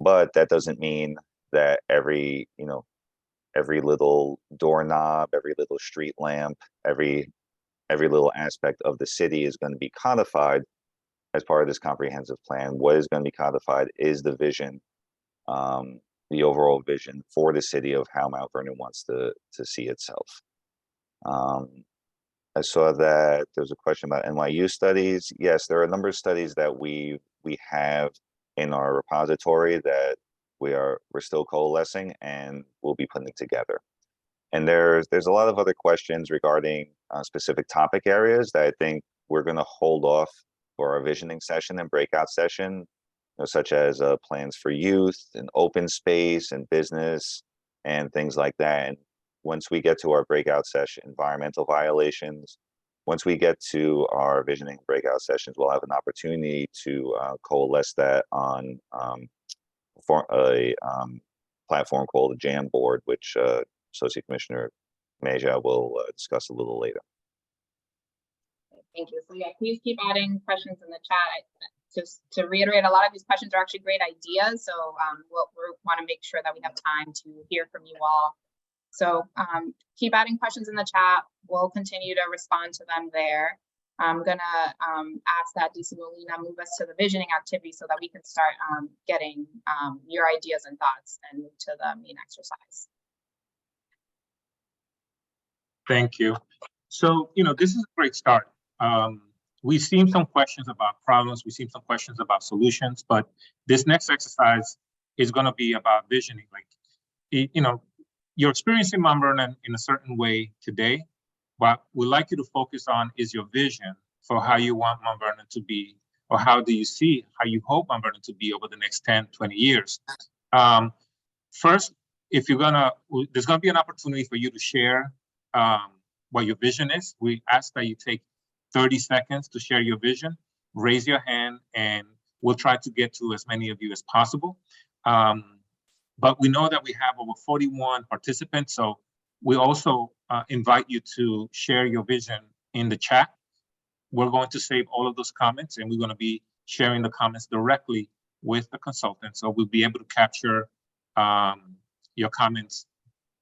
But that doesn't mean that every little doorknob, every little street lamp, every little aspect of the city is going to be codified as part of this comprehensive plan. What is going to be codified is the vision, the overall vision for the city of how Mount Vernon wants to see itself. I saw that there's a question about NYU studies. Yes, there are a number of studies that we have in our repository that we're still coalescing and we'll be putting together. And there's a lot of other questions regarding specific topic areas that I think we're going to hold off for our visioning session and breakout session, such as plans for youth and open space and business and things like that. And once we get to our breakout session, environmental violations, once we get to our visioning breakout sessions, we'll have an opportunity to coalesce that on for a platform called the Jam Board, which Associate Commissioner Meja will discuss a little later. Thank you. So yeah, please keep adding questions in the chat. Just to reiterate, a lot of these questions are actually great ideas. So we want to make sure that we have time to hear from you all. So keep adding questions in the chat. We'll continue to respond to them there. I'm gonna ask that DC Molina move us to the visioning activity so that we can start getting your ideas and thoughts and move to the main exercise. Thank you. So, this is a great start. We've seen some questions about problems. We've seen some questions about solutions, but this next exercise is going to be about visioning. Like, you're experiencing Mount Vernon in a certain way today. What we'd like you to focus on is your vision for how you want Mount Vernon to be, or how do you see, how you hope Mount Vernon to be over the next 10, 20 years. First, there's gonna be an opportunity for you to share what your vision is. We ask that you take 30 seconds to share your vision, raise your hand, and we'll try to get to as many of you as possible. But we know that we have over 41 participants, so we also invite you to share your vision in the chat. We're going to save all of those comments, and we're going to be sharing the comments directly with the consultant. So we'll be able to capture your comments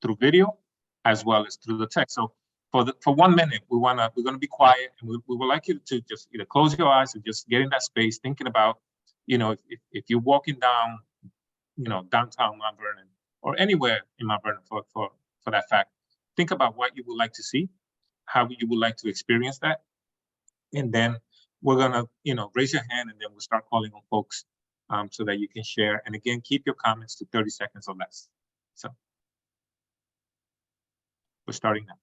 through video as well as through the text. So for 1 minute, we're going to be quiet, and we would like you to just either close your eyes and just get in that space, thinking about, if you're walking down, downtown Mount Vernon or anywhere in Mount Vernon for that fact, think about what you would like to see, how you would like to experience that. And then we're gonna, raise your hand, and then we'll start calling on folks so that you can share. And again, keep your comments to 30 seconds or less. So we're starting now.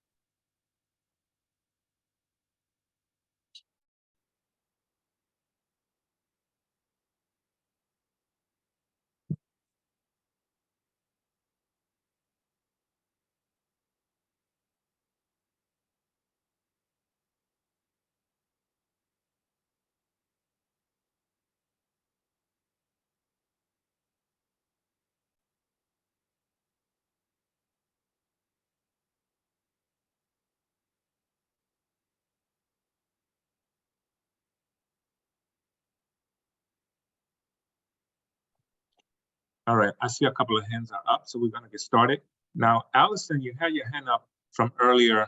All right, I see a couple of hands are up, so we're gonna get started. Now, Allison, you had your hand up from earlier.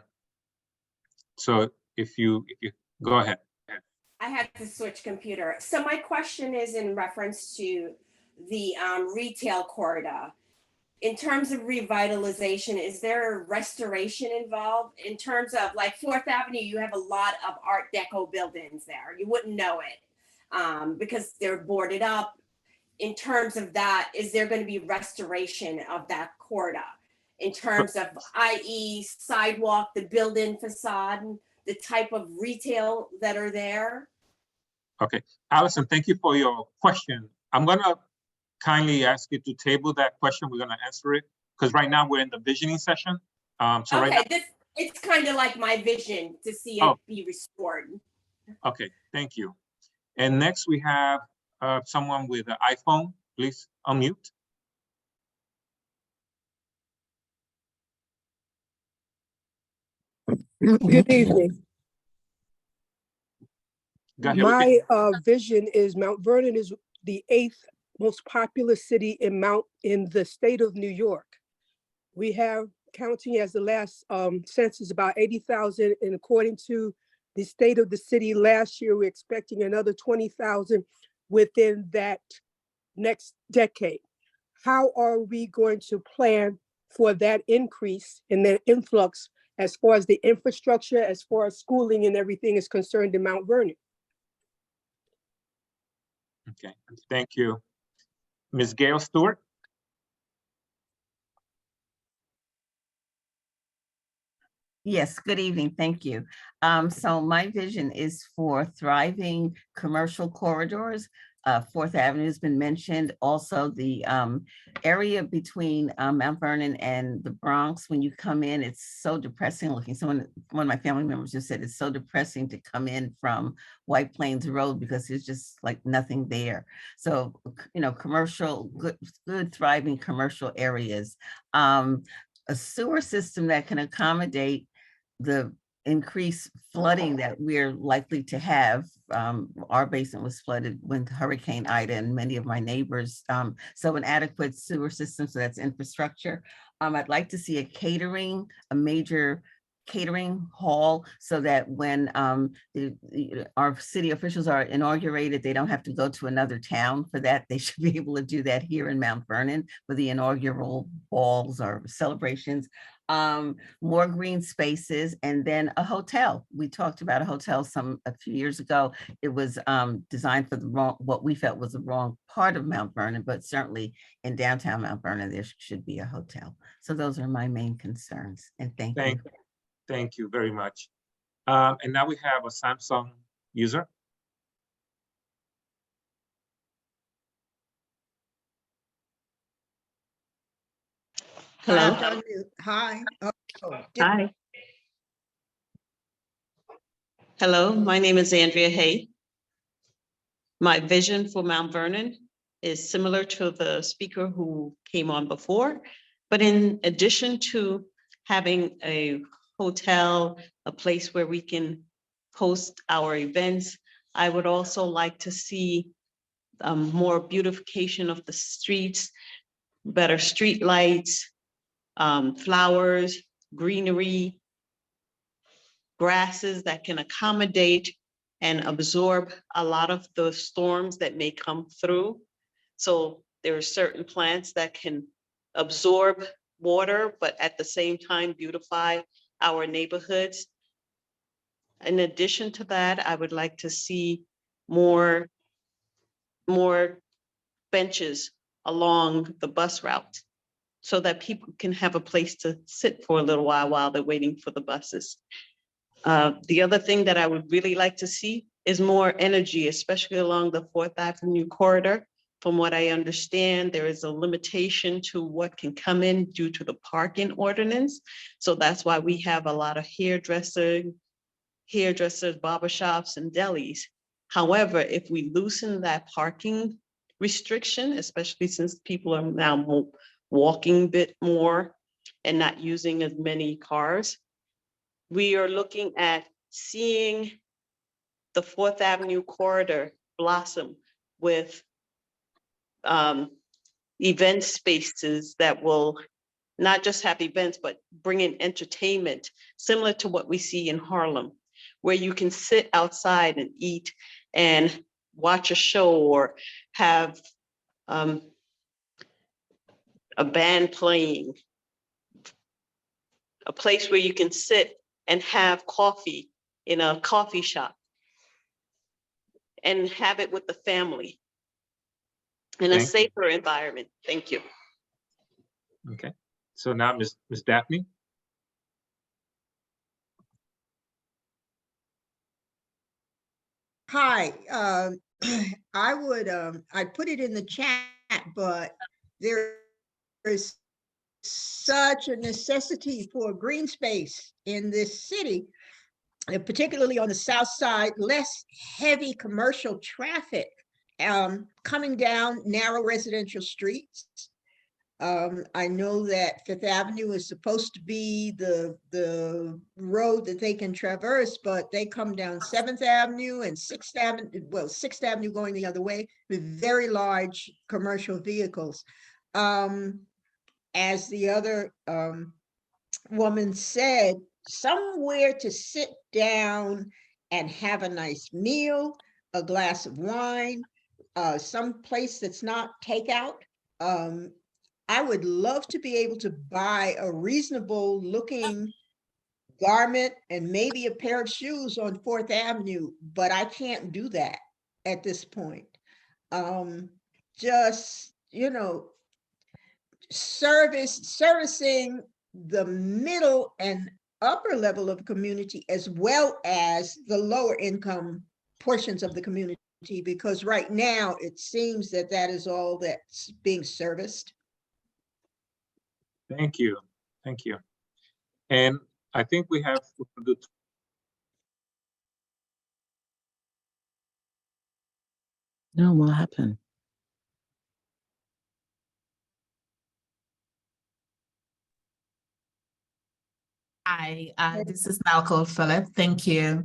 So if you go ahead. I had to switch computer. So my question is in reference to the retail corridor. In terms of revitalization, is there a restoration involved? In terms of like 4th Avenue, you have a lot of Art Deco buildings there. You wouldn't know it because they're boarded up. In terms of that, is there going to be restoration of that corridor? In terms of, i.e. sidewalk, the building facade, the type of retail that are there? Okay, Allison, thank you for your question. I'm gonna kindly ask you to table that question. We're gonna answer it because right now we're in the visioning session. So okay, right now, it's kind of like my vision to see it be restored. Okay, thank you. And next we have someone with an iPhone. Please unmute. Good evening. Go ahead. My vision is Mount Vernon is the 8th most populous city in the state of New York. We have, counting as the last census, about 80,000, and according to the state of the city last year, we're expecting another 20,000 within that next decade. How are we going to plan for that increase and that influx as far as the infrastructure, as far as schooling and everything is concerned in Mount Vernon? Okay, thank you. Ms. Gail Stewart. Yes, good evening. Thank you. So my vision is for thriving commercial corridors. Fourth Avenue has been mentioned. Also, the area between Mount Vernon and the Bronx, when you come in, it's so depressing looking. One of my family members just said it's so depressing to come in from White Plains Road because there's just like nothing there. So, you know, commercial, good thriving commercial areas. A sewer system that can accommodate the increased flooding that we're likely to have. Our basement was flooded when Hurricane Ida and many of my neighbors. So an adequate sewer system, so that's infrastructure. I'd like to see a major catering hall so that when our city officials are inaugurated, they don't have to go to another town for that. They should be able to do that here in Mount Vernon for the inaugural balls or celebrations. More green spaces, and then a hotel. We talked about a hotel a few years ago. It was designed for what we felt was the wrong part of Mount Vernon, but certainly in downtown Mount Vernon, there should be a hotel. So those are my main concerns, and thank you. Thank you very much. And now we have a Samsung user. Hello. Hi. Hi. Hello, my name is Andrea Hay. My vision for Mount Vernon is similar to the speaker who came on before, but in addition to having a hotel, a place where we can host our events, I would also like to see more beautification of the streets, better street lights, flowers, greenery, grasses that can accommodate and absorb a lot of the storms that may come through. So there are certain plants that can absorb water, but at the same time beautify our neighborhoods. In addition to that, I would like to see more benches along the bus route so that people can have a place to sit for a little while they're waiting for the buses. The other thing that I would really like to see is more energy, especially along the 4th Avenue corridor. From what I understand, there is a limitation to what can come in due to the parking ordinance. So that's why we have a lot of hairdressers, barbershops, and delis. However, if we loosen that parking restriction, especially since people are now walking a bit more and not using as many cars, we are looking at seeing the 4th Avenue corridor blossom with event spaces that will not just have events, but bring in entertainment, similar to what we see in Harlem, where you can sit outside and eat and watch a show or have a band playing, a place where you can sit and have coffee in a coffee shop and have it with the family in a safer environment. Thank you. Okay, so now Ms. Daphne. Hi, I put it in the chat, but there is such a necessity for green space in this city, particularly on the south side, less heavy commercial traffic coming down narrow residential streets. I know that 5th Avenue is supposed to be the road that they can traverse, but they come down 7th Avenue and 6th Avenue, well, 6th Avenue going the other way with very large commercial vehicles. As the other woman said, somewhere to sit down and have a nice meal, a glass of wine, some place that's not takeout. I would love to be able to buy a reasonable looking garment and maybe a pair of shoes on 4th Avenue, but I can't do that at this point. Just, you know, servicing the middle and upper level of community as well as the lower income portions of the community, because right now it seems that that is all that's being serviced. Thank you. Thank you. And I think we have No, what happened? Hi, this is Malcolm Phillip. Thank you.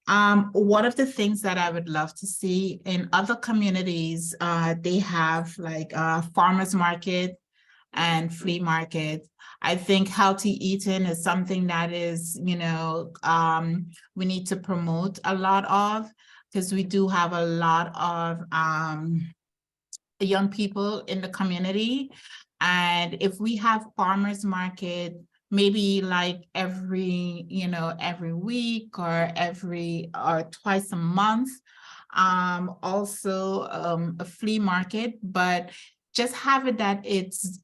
One of the things that I would love to see in other communities, they have like a farmers market and flea market. I think healthy eating is something that is, we need to promote a lot of, because we do have a lot of young people in the community. And if we have farmers market, maybe like every week or twice a month, also a flea market, but just have it that it's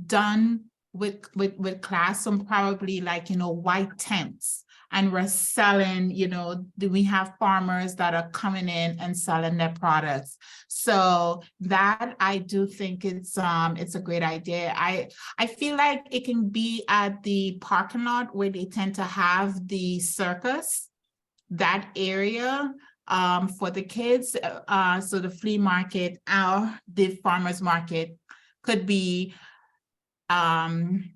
done with class, some probably like, white tents. And we're selling, we have farmers that are coming in and selling their products. So that I do think it's a great idea. I feel like it can be at the parking lot where they tend to have the circus, that area for the kids. So the flea market or the farmers market could be something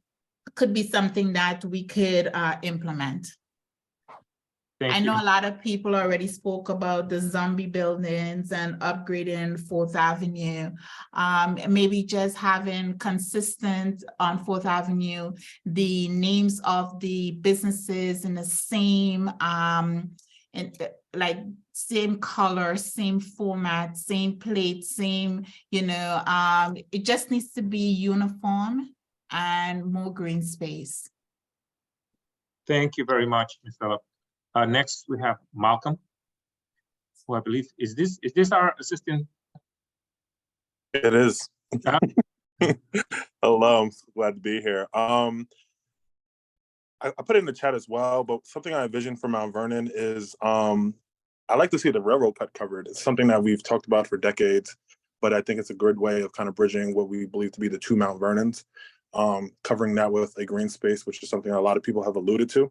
that we could implement. I know a lot of people already spoke about the zombie buildings and upgrading 4th Avenue. Maybe just having consistent on 4th Avenue, the names of the businesses in the same, like same color, same format, same plate, same, it just needs to be uniform and more green space. Thank you very much, Ms. Phillip. Next, we have Malcolm, who I believe, is this our assistant? It is. Hello, I'm glad to be here. I put it in the chat as well, but something I envision for Mount Vernon is I like to see the railroad cut covered. It's something that we've talked about for decades, but I think it's a good way of kind of bridging what we believe to be the two Mount Vernons, covering that with a green space, which is something a lot of people have alluded to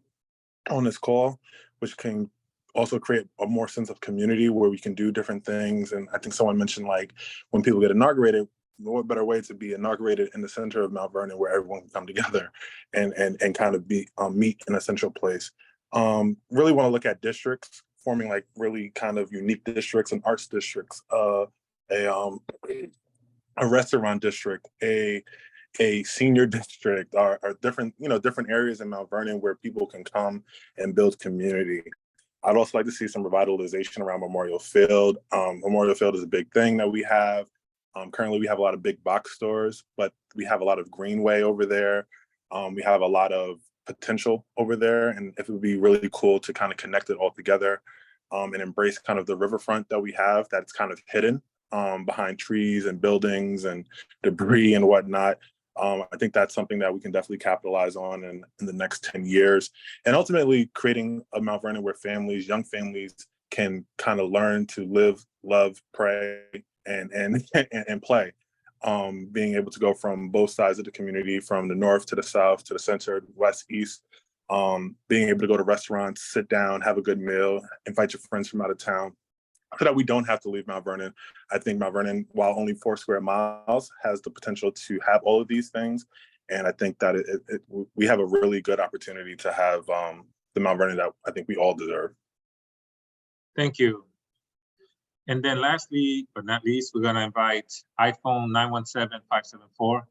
on this call, which can also create a more sense of community where we can do different things. And I think someone mentioned, like, when people get inaugurated, what better way to be inaugurated in the center of Mount Vernon where everyone can come together and kind of be meet in a central place. Really want to look at districts, forming like really kind of unique districts and arts districts, a restaurant district, a senior district, or different, different areas in Mount Vernon where people can come and build community. I'd also like to see some revitalization around Memorial Field. Memorial Field is a big thing that we have. Currently, we have a lot of big box stores, but we have a lot of greenway over there. We have a lot of potential over there, and it would be really cool to kind of connect it all together and embrace kind of the riverfront that we have that's kind of hidden behind trees and buildings and debris and whatnot. I think that's something that we can definitely capitalize on in the next 10 years. And ultimately creating a Mount Vernon where families, young families, can kind of learn to live, love, pray, and play. Being able to go from both sides of the community, from the north to the south, to the center, west, east, being able to go to restaurants, sit down, have a good meal, invite your friends from out of town, so that we don't have to leave Mount Vernon. I think Mount Vernon, while only 4 square miles, has the potential to have all of these things. And I think that we have a really good opportunity to have the Mount Vernon that I think we all deserve. Thank you. And then lastly, but not least, we're going to invite iPhone 917-574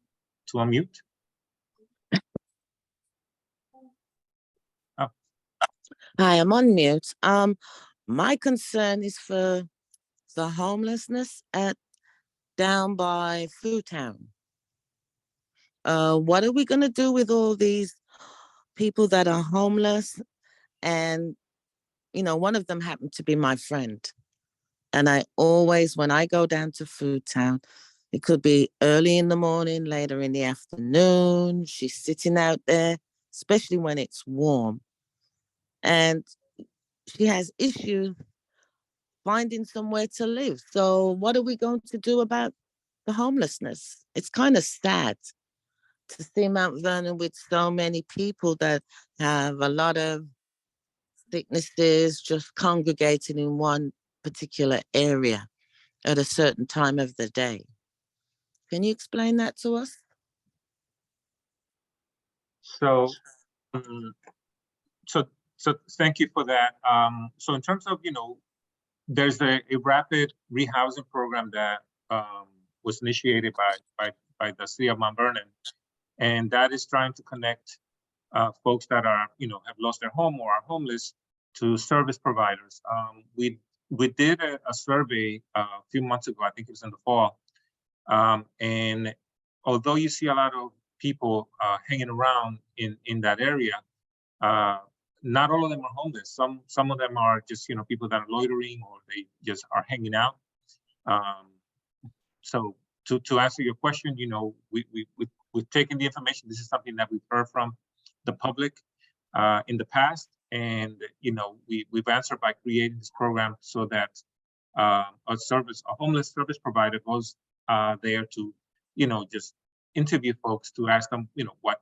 to unmute. Oh. Hi, I'm on mute. My concern is for the homelessness down by Food Town. What are we going to do with all these people that are homeless? And, one of them happened to be my friend. And I always, when I go down to Food Town, it could be early in the morning, later in the afternoon, she's sitting out there especially when it's warm. And she has issues finding somewhere to live. So what are we going to do about the homelessness? It's kind of sad to see Mount Vernon with so many people that have a lot of sicknesses just congregating in one particular area at a certain time of the day. Can you explain that to us? So, so thank you for that. So in terms of, there's a rapid rehousing program that was initiated by the City of Mount Vernon, and that is trying to connect folks that are, have lost their home or are homeless to service providers. We did a survey a few months ago, I think it was in the fall, and although you see a lot of people hanging around in that area, not all of them are homeless. Some of them are just, people that are loitering, or they just are hanging out. So to answer your question, we've taken the information. This is something that we've heard from the public in the past, and we've answered by creating this program so that a homeless service provider goes there to, just interview folks to ask them, what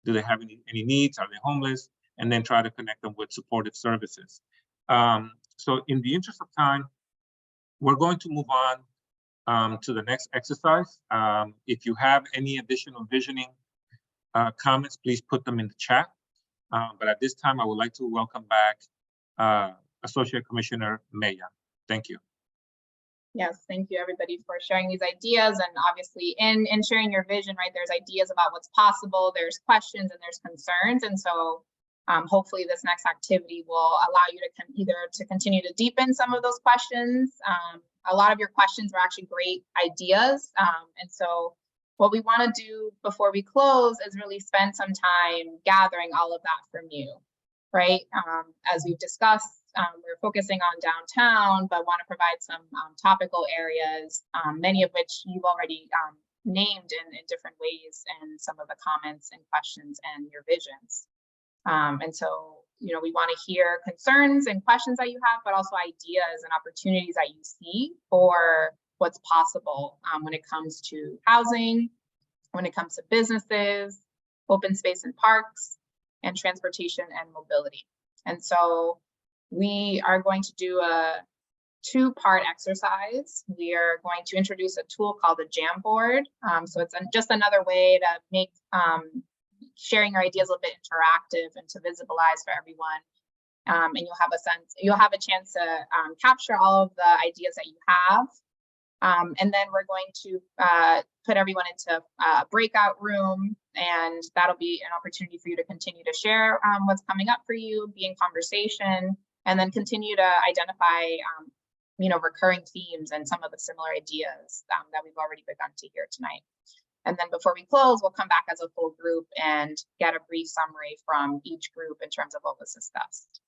do they have any needs? Are they homeless? And then try to connect them with supportive services. So in the interest of time, we're going to move on to the next exercise. If you have any additional visioning comments, please put them in the chat. But at this time, I would like to welcome back Associate Commissioner Mejia. Thank you. Yes, thank you everybody for sharing these ideas, and obviously in sharing your vision, right, there's ideas about what's possible, there's questions and there's concerns, and so hopefully this next activity will allow you to either to continue to deepen some of those questions. A lot of your questions were actually great ideas, and so what we want to do before we close is really spend some time gathering all of that from you, right? As we've discussed, we're focusing on downtown, but want to provide some topical areas, many of which you've already named in different ways in some of the comments and questions and your visions. And so, we want to hear concerns and questions that you have, but also ideas and opportunities that you see for what's possible when it comes to housing, when it comes to businesses, open space and parks, and transportation and mobility. And so we are going to do a two-part exercise. We are going to introduce a tool called the Jamboard. So it's just another way to make sharing your ideas a little bit interactive and to visibilize for everyone. And you'll have a chance to capture all of the ideas that you have. And then we're going to put everyone into a breakout room, and that'll be an opportunity for you to continue to share what's coming up for you, be in conversation, and then continue to identify recurring themes and some of the similar ideas that we've already begun to hear tonight. And then before we close, we'll come back as a full group and get a brief summary from each group in terms of what was discussed.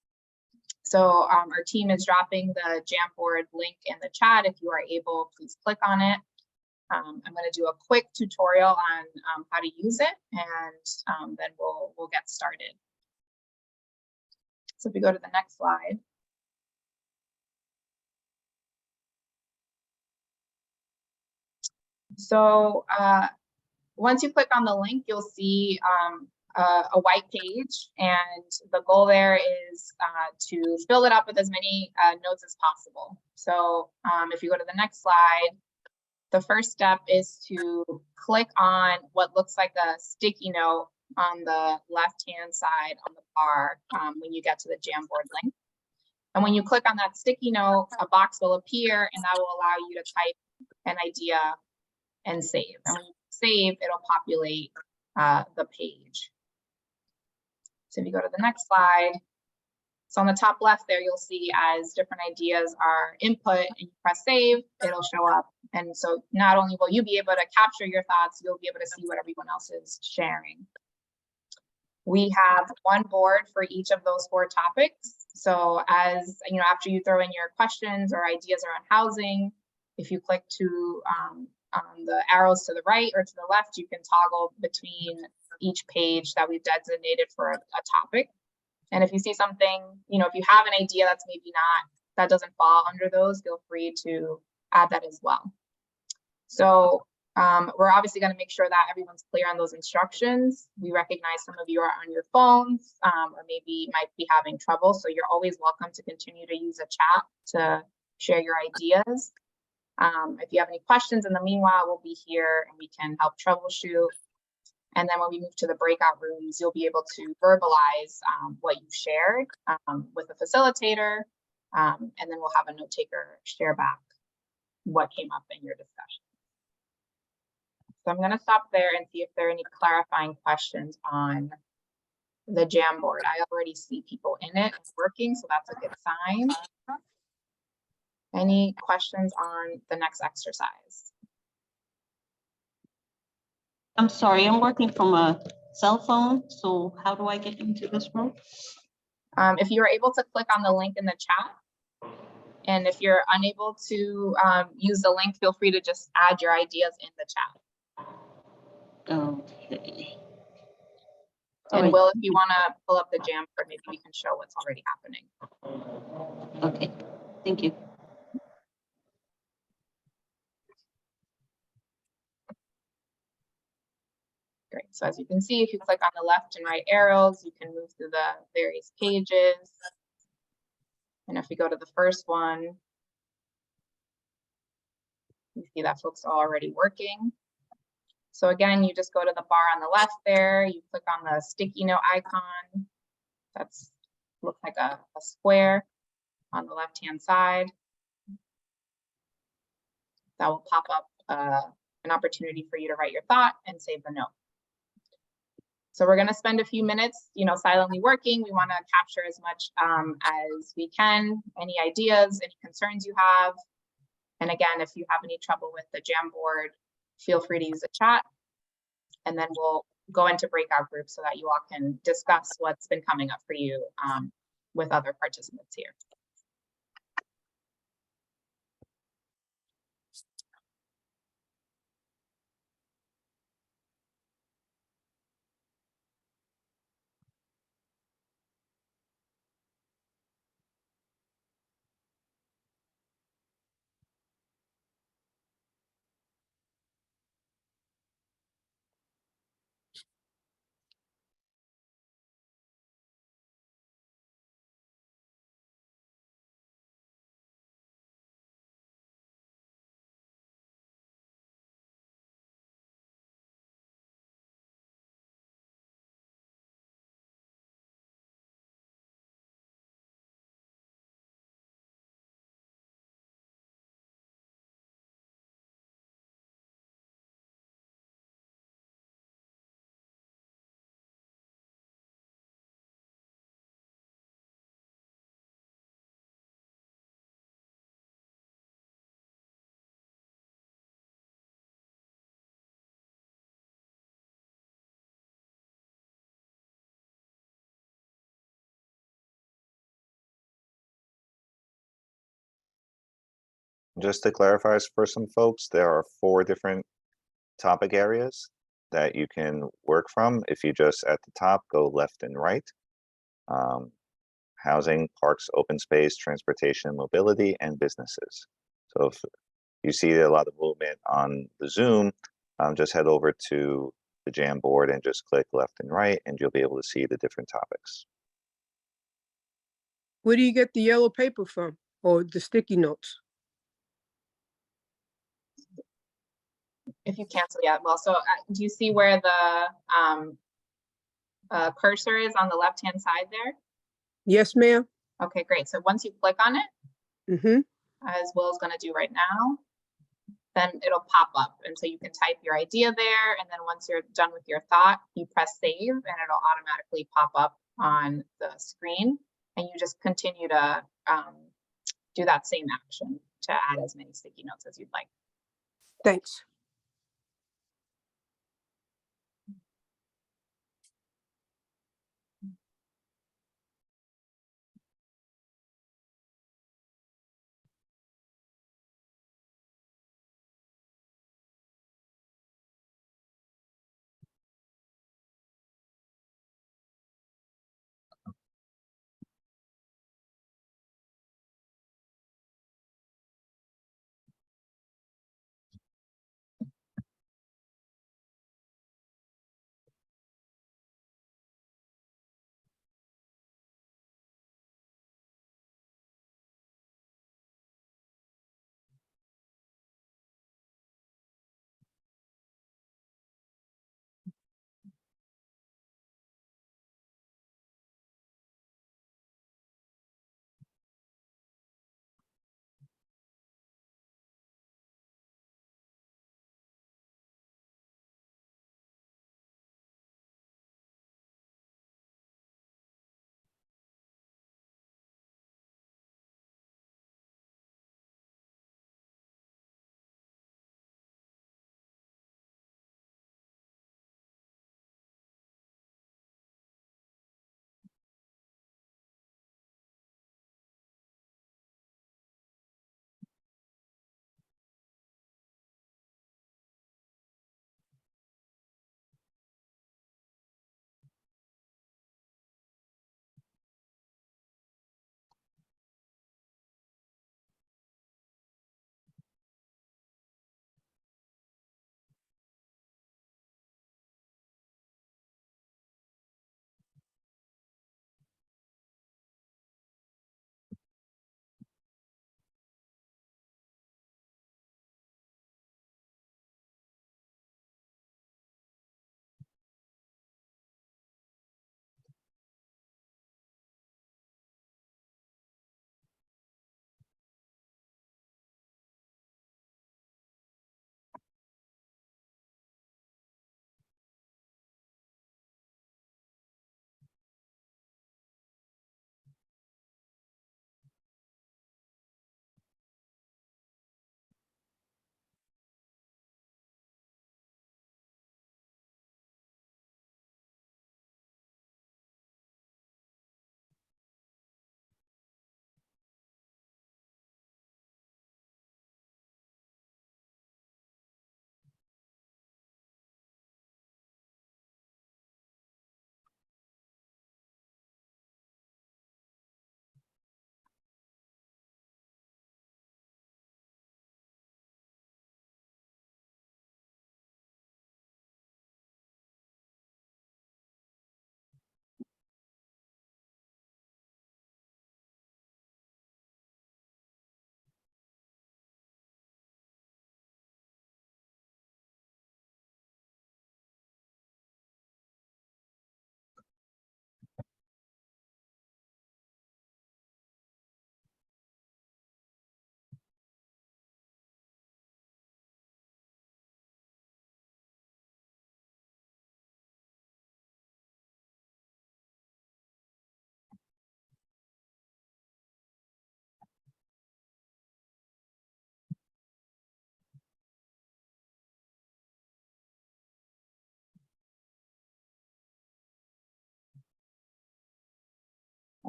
So our team is dropping the Jamboard link in the chat. If you are able, please click on it. I'm going to do a quick tutorial on how to use it, and then we'll get started. So if we go to the next slide. So once you click on the link, you'll see a white page, and the goal there is to fill it up with as many notes as possible. So if you go to the next slide, the first step is to click on what looks like a sticky note on the left-hand side on the bar when you get to the Jamboard link. And when you click on that sticky note, a box will appear, and that will allow you to type an idea and save. And when you save, it'll populate the page. So if you go to the next slide, so on the top left there, you'll see as different ideas are input and you press save, it'll show up. And so not only will you be able to capture your thoughts, you'll be able to see what everyone else is sharing. We have one board for each of those 4 topics. So as after you throw in your questions or ideas around housing, if you click to the arrows to the right or to the left, you can toggle between each page that we've designated for a topic. And if you see something, if you have an idea that's maybe that doesn't fall under those, feel free to add that as well. So we're obviously going to make sure that everyone's clear on those instructions. We recognize some of you are on your phones or maybe might be having trouble. So you're always welcome to continue to use a chat to share your ideas. If you have any questions in the meanwhile, we'll be here and we can help troubleshoot. And then when we move to the breakout rooms, you'll be able to verbalize what you shared with the facilitator. And then we'll have a note taker share back what came up in your discussion. So I'm going to stop there and see if there are any clarifying questions on the Jamboard. I already see people in it working, so that's a good sign. Any questions on the next exercise? I'm sorry, I'm working from a cell phone, so how do I get into this room? If you are able to click on the link in the chat, and if you're unable to use the link, feel free to just add your ideas in the chat. Okay. And Alright. Will, if you want to pull up the Jamboard, maybe we can show what's already happening. Okay, thank you. Great. So as you can see, if you click on the left and right arrows, you can move through the various pages. And if we go to the first one, you see that folks are already working. So again, you just go to the bar on the left there, you click on the sticky note icon. That's looks like a square on the left-hand side. That will pop up an opportunity for you to write your thought and save the note. So we're going to spend a few minutes, silently working. We want to capture as much as we can, any ideas, any concerns you have. And again, if you have any trouble with the Jamboard, feel free to use the chat. And then we'll go into breakout groups so that you all can discuss what's been coming up for you with other participants here. Just to clarify for some folks, there are 4 different topic areas that you can work from. If you just at the top go left and right, housing, parks, open space, transportation, mobility, and businesses. So if you see a lot of movement on the Zoom, just head over to the Jamboard and just click left and right, and you'll be able to see the different topics. Where do you get the yellow paper from or the sticky notes? If you cancel, yeah. Well, so do you see where the cursor is on the left-hand side there? Yes, ma'am. Okay, great. So once you click on it, as Will's going to do right now, then it'll pop up. And so you can type your idea there. And then once you're done with your thought, you press save and it'll automatically pop up on the screen. And you just continue to do that same action to add as many sticky notes as you'd like. Thanks.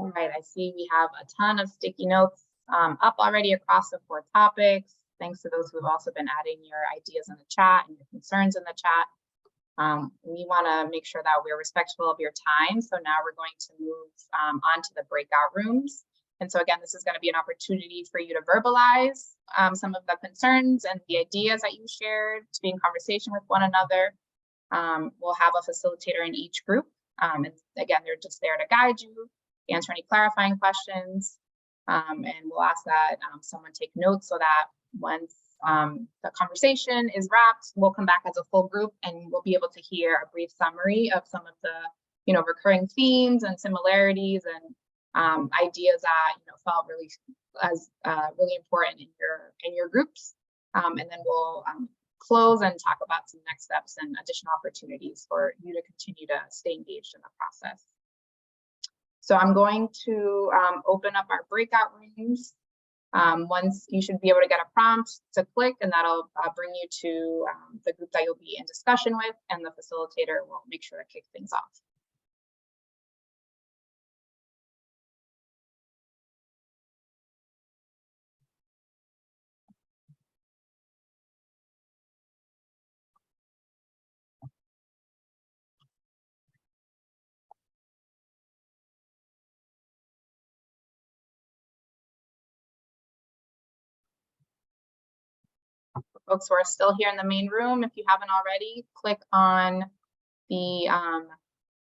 All right, I see we have a ton of sticky notes up already across the 4 topics. Thanks to those who have also been adding your ideas in the chat and your concerns in the chat. We want to make sure that we're respectful of your time. So now we're going to move on to the breakout rooms. And so again, this is going to be an opportunity for you to verbalize some of the concerns and the ideas that you shared, to be in conversation with one another. We'll have a facilitator in each group. And again, they're just there to guide you, answer any clarifying questions. And we'll ask that someone take notes so that once the conversation is wrapped, we'll come back as a full group and we'll be able to hear a brief summary of some of the recurring themes and similarities and ideas that felt really really important in your groups. And then we'll close and talk about some next steps and additional opportunities for you to continue to stay engaged in the process. So I'm going to open up our breakout rooms. Once you should be able to get a prompt to click, and that'll bring you to the group that you'll be in discussion with, and the facilitator will make sure to kick things off. Folks who are still here in the main room, if you haven't already, click on the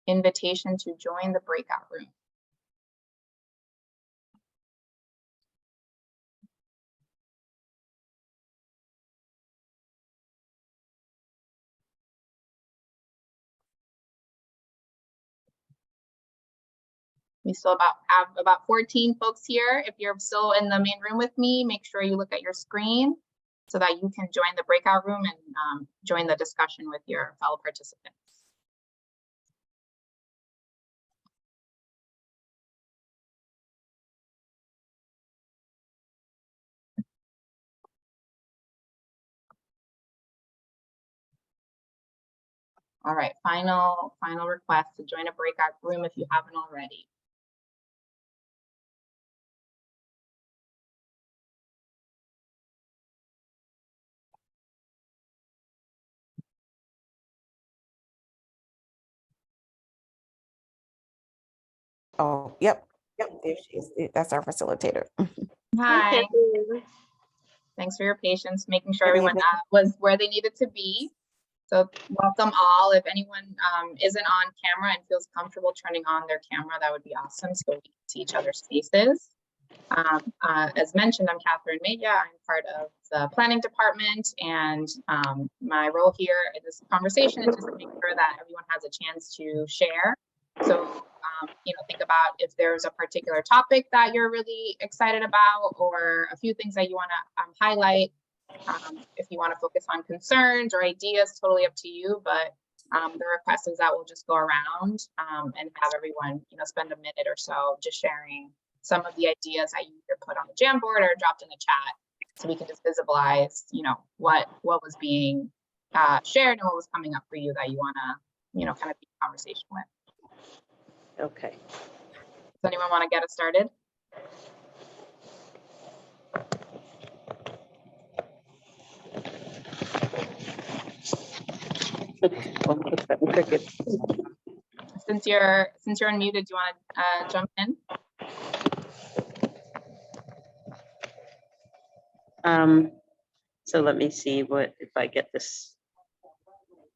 invitation to join the breakout room. We still have about 14 folks here. If you're still in the main room with me, make sure you look at your screen so that you can join the breakout room and join the discussion with your fellow participants. All right, final request to join a breakout room if you haven't already. Oh, yep. There she is. That's our facilitator. Hi. Thanks for your patience, making sure Good everyone evening. was where they needed to be. So welcome all. If anyone isn't on camera and feels comfortable turning on their camera, that would be awesome so we can see each other's faces. As mentioned, I'm Catherine Mejia. I'm part of the planning department, and my role here in this conversation is just to make sure that everyone has a chance to share. So, think about if there's a particular topic that you're really excited about, or a few things that you want to highlight. If you want to focus on concerns or ideas, totally up to you. But the request is that we'll just go around and have everyone, spend a minute or so just sharing some of the ideas that you either put on the Jamboard or dropped in the chat, so we can just visualize, what was being shared and what was coming up for you that you want to, kind of be in conversation with. Okay. Does anyone want to get us started? Since you're unmuted, do you want to jump in? So let me see if I get this.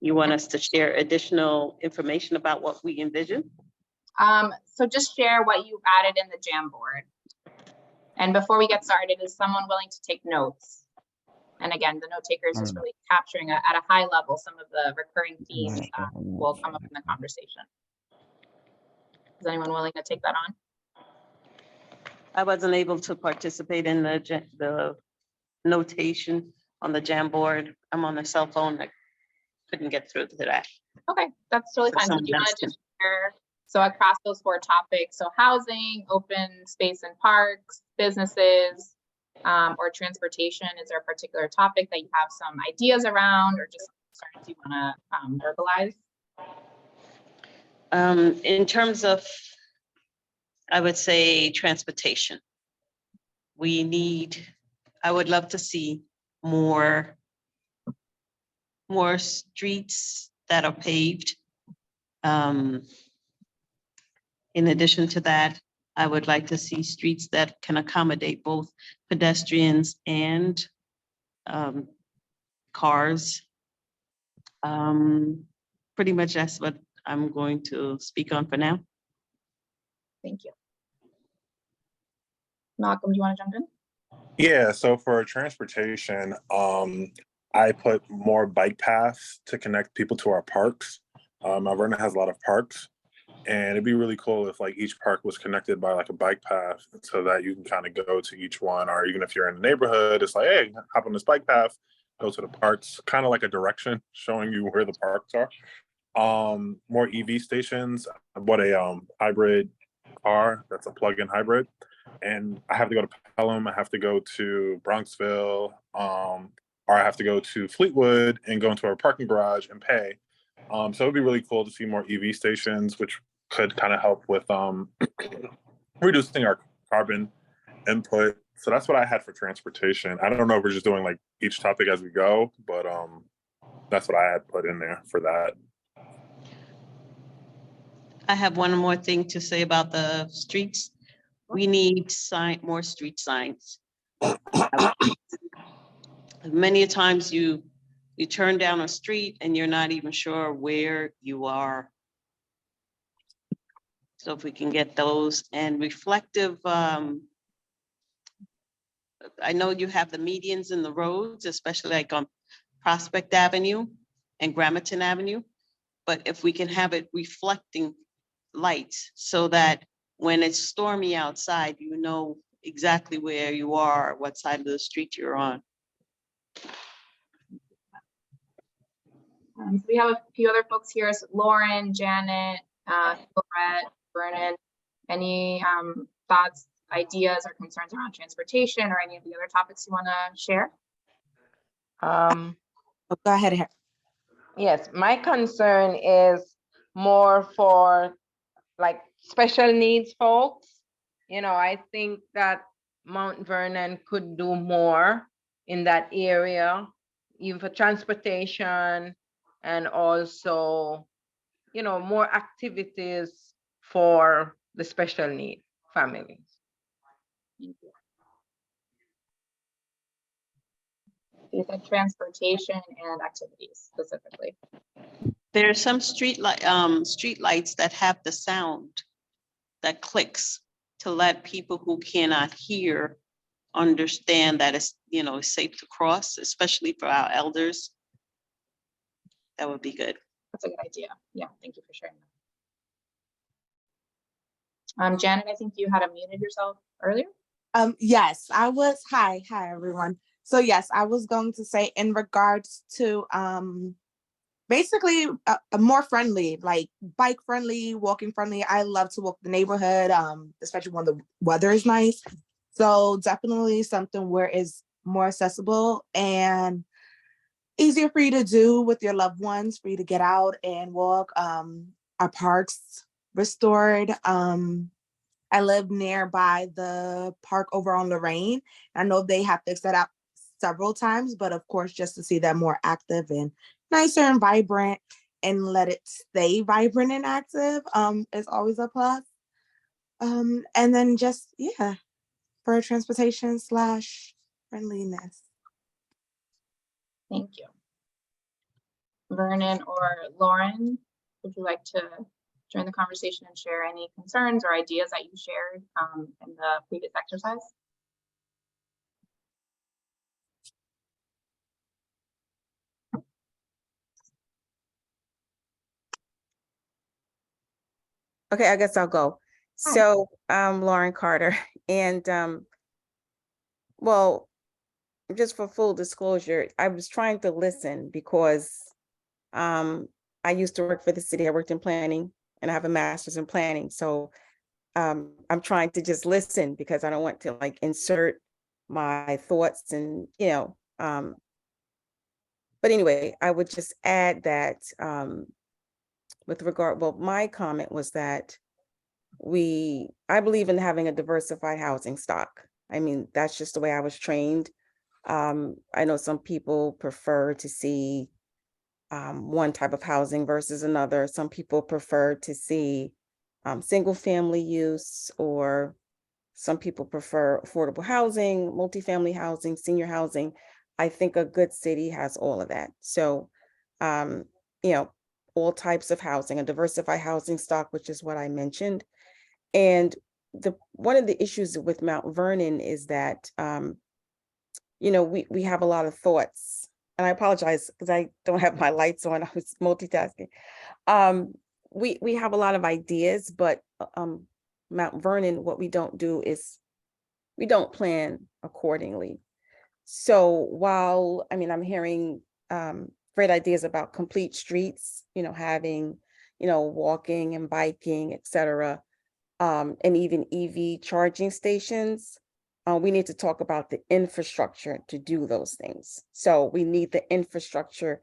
You want us to share additional information about what we envision? So just share what you've added in the Jamboard. And before we get started, is someone willing to take notes? And again, the note taker is just really capturing at a high level some of the recurring themes that will come up in the conversation. Is anyone willing to take that on? I wasn't able to participate in the notation on the Jamboard. I'm on the cell phone. I couldn't get through to that. Okay, that's totally fine. So do you want to just share, so across those 4 topics, so housing, open space and parks, businesses, or transportation, is there a particular topic that you have some ideas around, or just concerns you want to verbalize? In terms of I would say transportation. I would love to see more streets that are paved. In addition to that, I would like to see streets that can accommodate both pedestrians and cars. Pretty much that's what I'm going to speak on for now. Thank you. Malcolm, do you want to jump in? Yeah, so for transportation, I put more bike paths to connect people to our parks. Mount Vernon has a lot of parks, and it'd be really cool if like each park was connected by like a bike path so that you can kind of go to each one, or even if you're in the neighborhood, it's like, hey, hop on this bike path, go to the parks, kind of like a direction showing you where the parks are. More EV stations. I bought a hybrid car that's a plug-in hybrid, and I have to go to Pelham, I have to go to Bronxville, or I have to go to Fleetwood and go into our parking garage and pay. So it'd be really cool to see more EV stations, which could kind of help with reducing our carbon input. So that's what I had for transportation. I don't know if we're just doing like each topic as we go, but that's what I had put in there for that. I have one more thing to say about the streets. We need more street signs. Many times you turn down a street and you're not even sure where you are. So if we can get those, and reflective, I know you have the medians in the roads, especially like on Prospect Avenue and Gramerton Avenue. But if we can have it reflecting lights so that when it's stormy outside, you know exactly where you are, what side of the street you're on. So we have a few other folks here. So Lauren, Janet, Lorette, Vernon. Any thoughts, ideas, or concerns around transportation or any of the other topics you want to share? Oh, go ahead. Yes, my concern is more for like special needs folks. You know, I think that Mount Vernon could do more in that area, even for transportation, and also, you know, more activities for the special need families. Thank you. You said transportation and activities specifically. There are some street lights that have the sound that clicks to let people who cannot hear understand that it's, you know, safe to cross, especially for our elders. That would be good. That's a good idea. Yeah, thank you for sharing that. Janet, I think you had unmuted yourself earlier. Yes, I was. Hi, everyone. So yes, I was going to say in regards to basically a more friendly, like bike friendly, walking friendly. I love to walk the neighborhood, especially when the weather is nice. So definitely something where it's more accessible and easier for you to do with your loved ones, for you to get out and walk. Our parks restored. I live nearby the park over on Lorraine. I know they have fixed that out several times, but of course, just to see that more active and nicer and vibrant and let it stay vibrant and active is always a plus. And then just, yeah, for transportation / friendliness. Thank you. Vernon or Lauren, would you like to join the conversation and share any concerns or ideas that you shared in the previous exercise? Okay, I guess I'll go. So Lauren Carter, and well, just for full disclosure, I was trying to listen because I used to work for the city. I worked in planning and I have a master's in planning. So I'm trying to just listen because I don't want to like insert my thoughts and, you know, but anyway, I would just add that with regard, well, my comment was that I believe in having a diversified housing stock. I mean, that's just the way I was trained. I know some people prefer to see one type of housing versus another. Some people prefer to see single family use, or some people prefer affordable housing, multifamily housing, senior housing. I think a good city has all of that. So, you know, all types of housing, a diversified housing stock, which is what I mentioned. And one of the issues with Mount Vernon is that, you know, we have a lot of thoughts, and I apologize because I don't have my lights on. I was multitasking. We have a lot of ideas, but Mount Vernon, what we don't do is we don't plan accordingly. So while, I mean, I'm hearing great ideas about complete streets, you know, having, you know, walking and biking, et cetera, and even EV charging stations, we need to talk about the infrastructure to do those things. So we need the infrastructure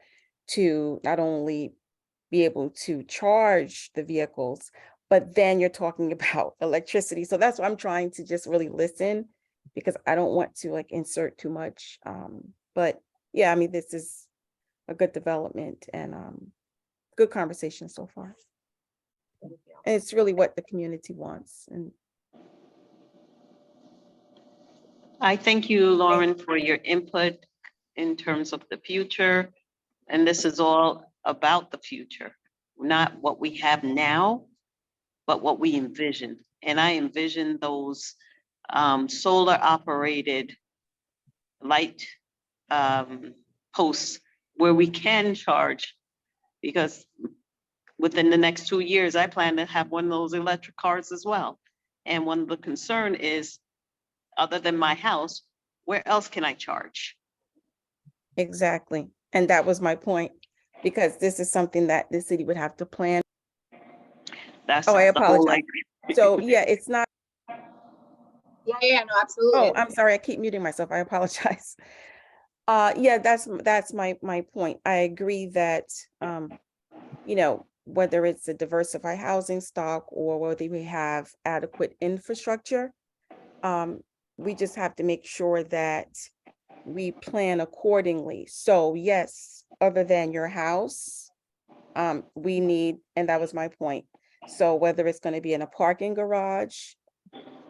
to not only be able to charge the vehicles, but then you're talking about electricity. So that's why I'm trying to just really listen, because I don't want to like insert too much. But yeah, I mean, this is a good development and good conversation so far. And it's really what the community wants. And I thank you, Lauren, for your input in terms of the future. And this is all about the future, not what we have now, but what we envision. And I envision those solar operated light posts where we can charge, because within the next 2 years, I plan to have one of those electric cars as well. And one of the concern is, other than my house, where else can I charge? exactly. And that was my point, because this is something that the city would have to plan. That's Oh, I the whole apologize. So yeah, it's not. Yeah, no, absolutely. Oh, I'm sorry. I keep muting myself. I apologize. Yeah, that's my point. I agree that, you know, whether it's a diversified housing stock or whether we have adequate infrastructure, we just have to make sure that we plan accordingly. So yes, other than your house, we need, and that was my point. So whether it's going to be in a parking garage,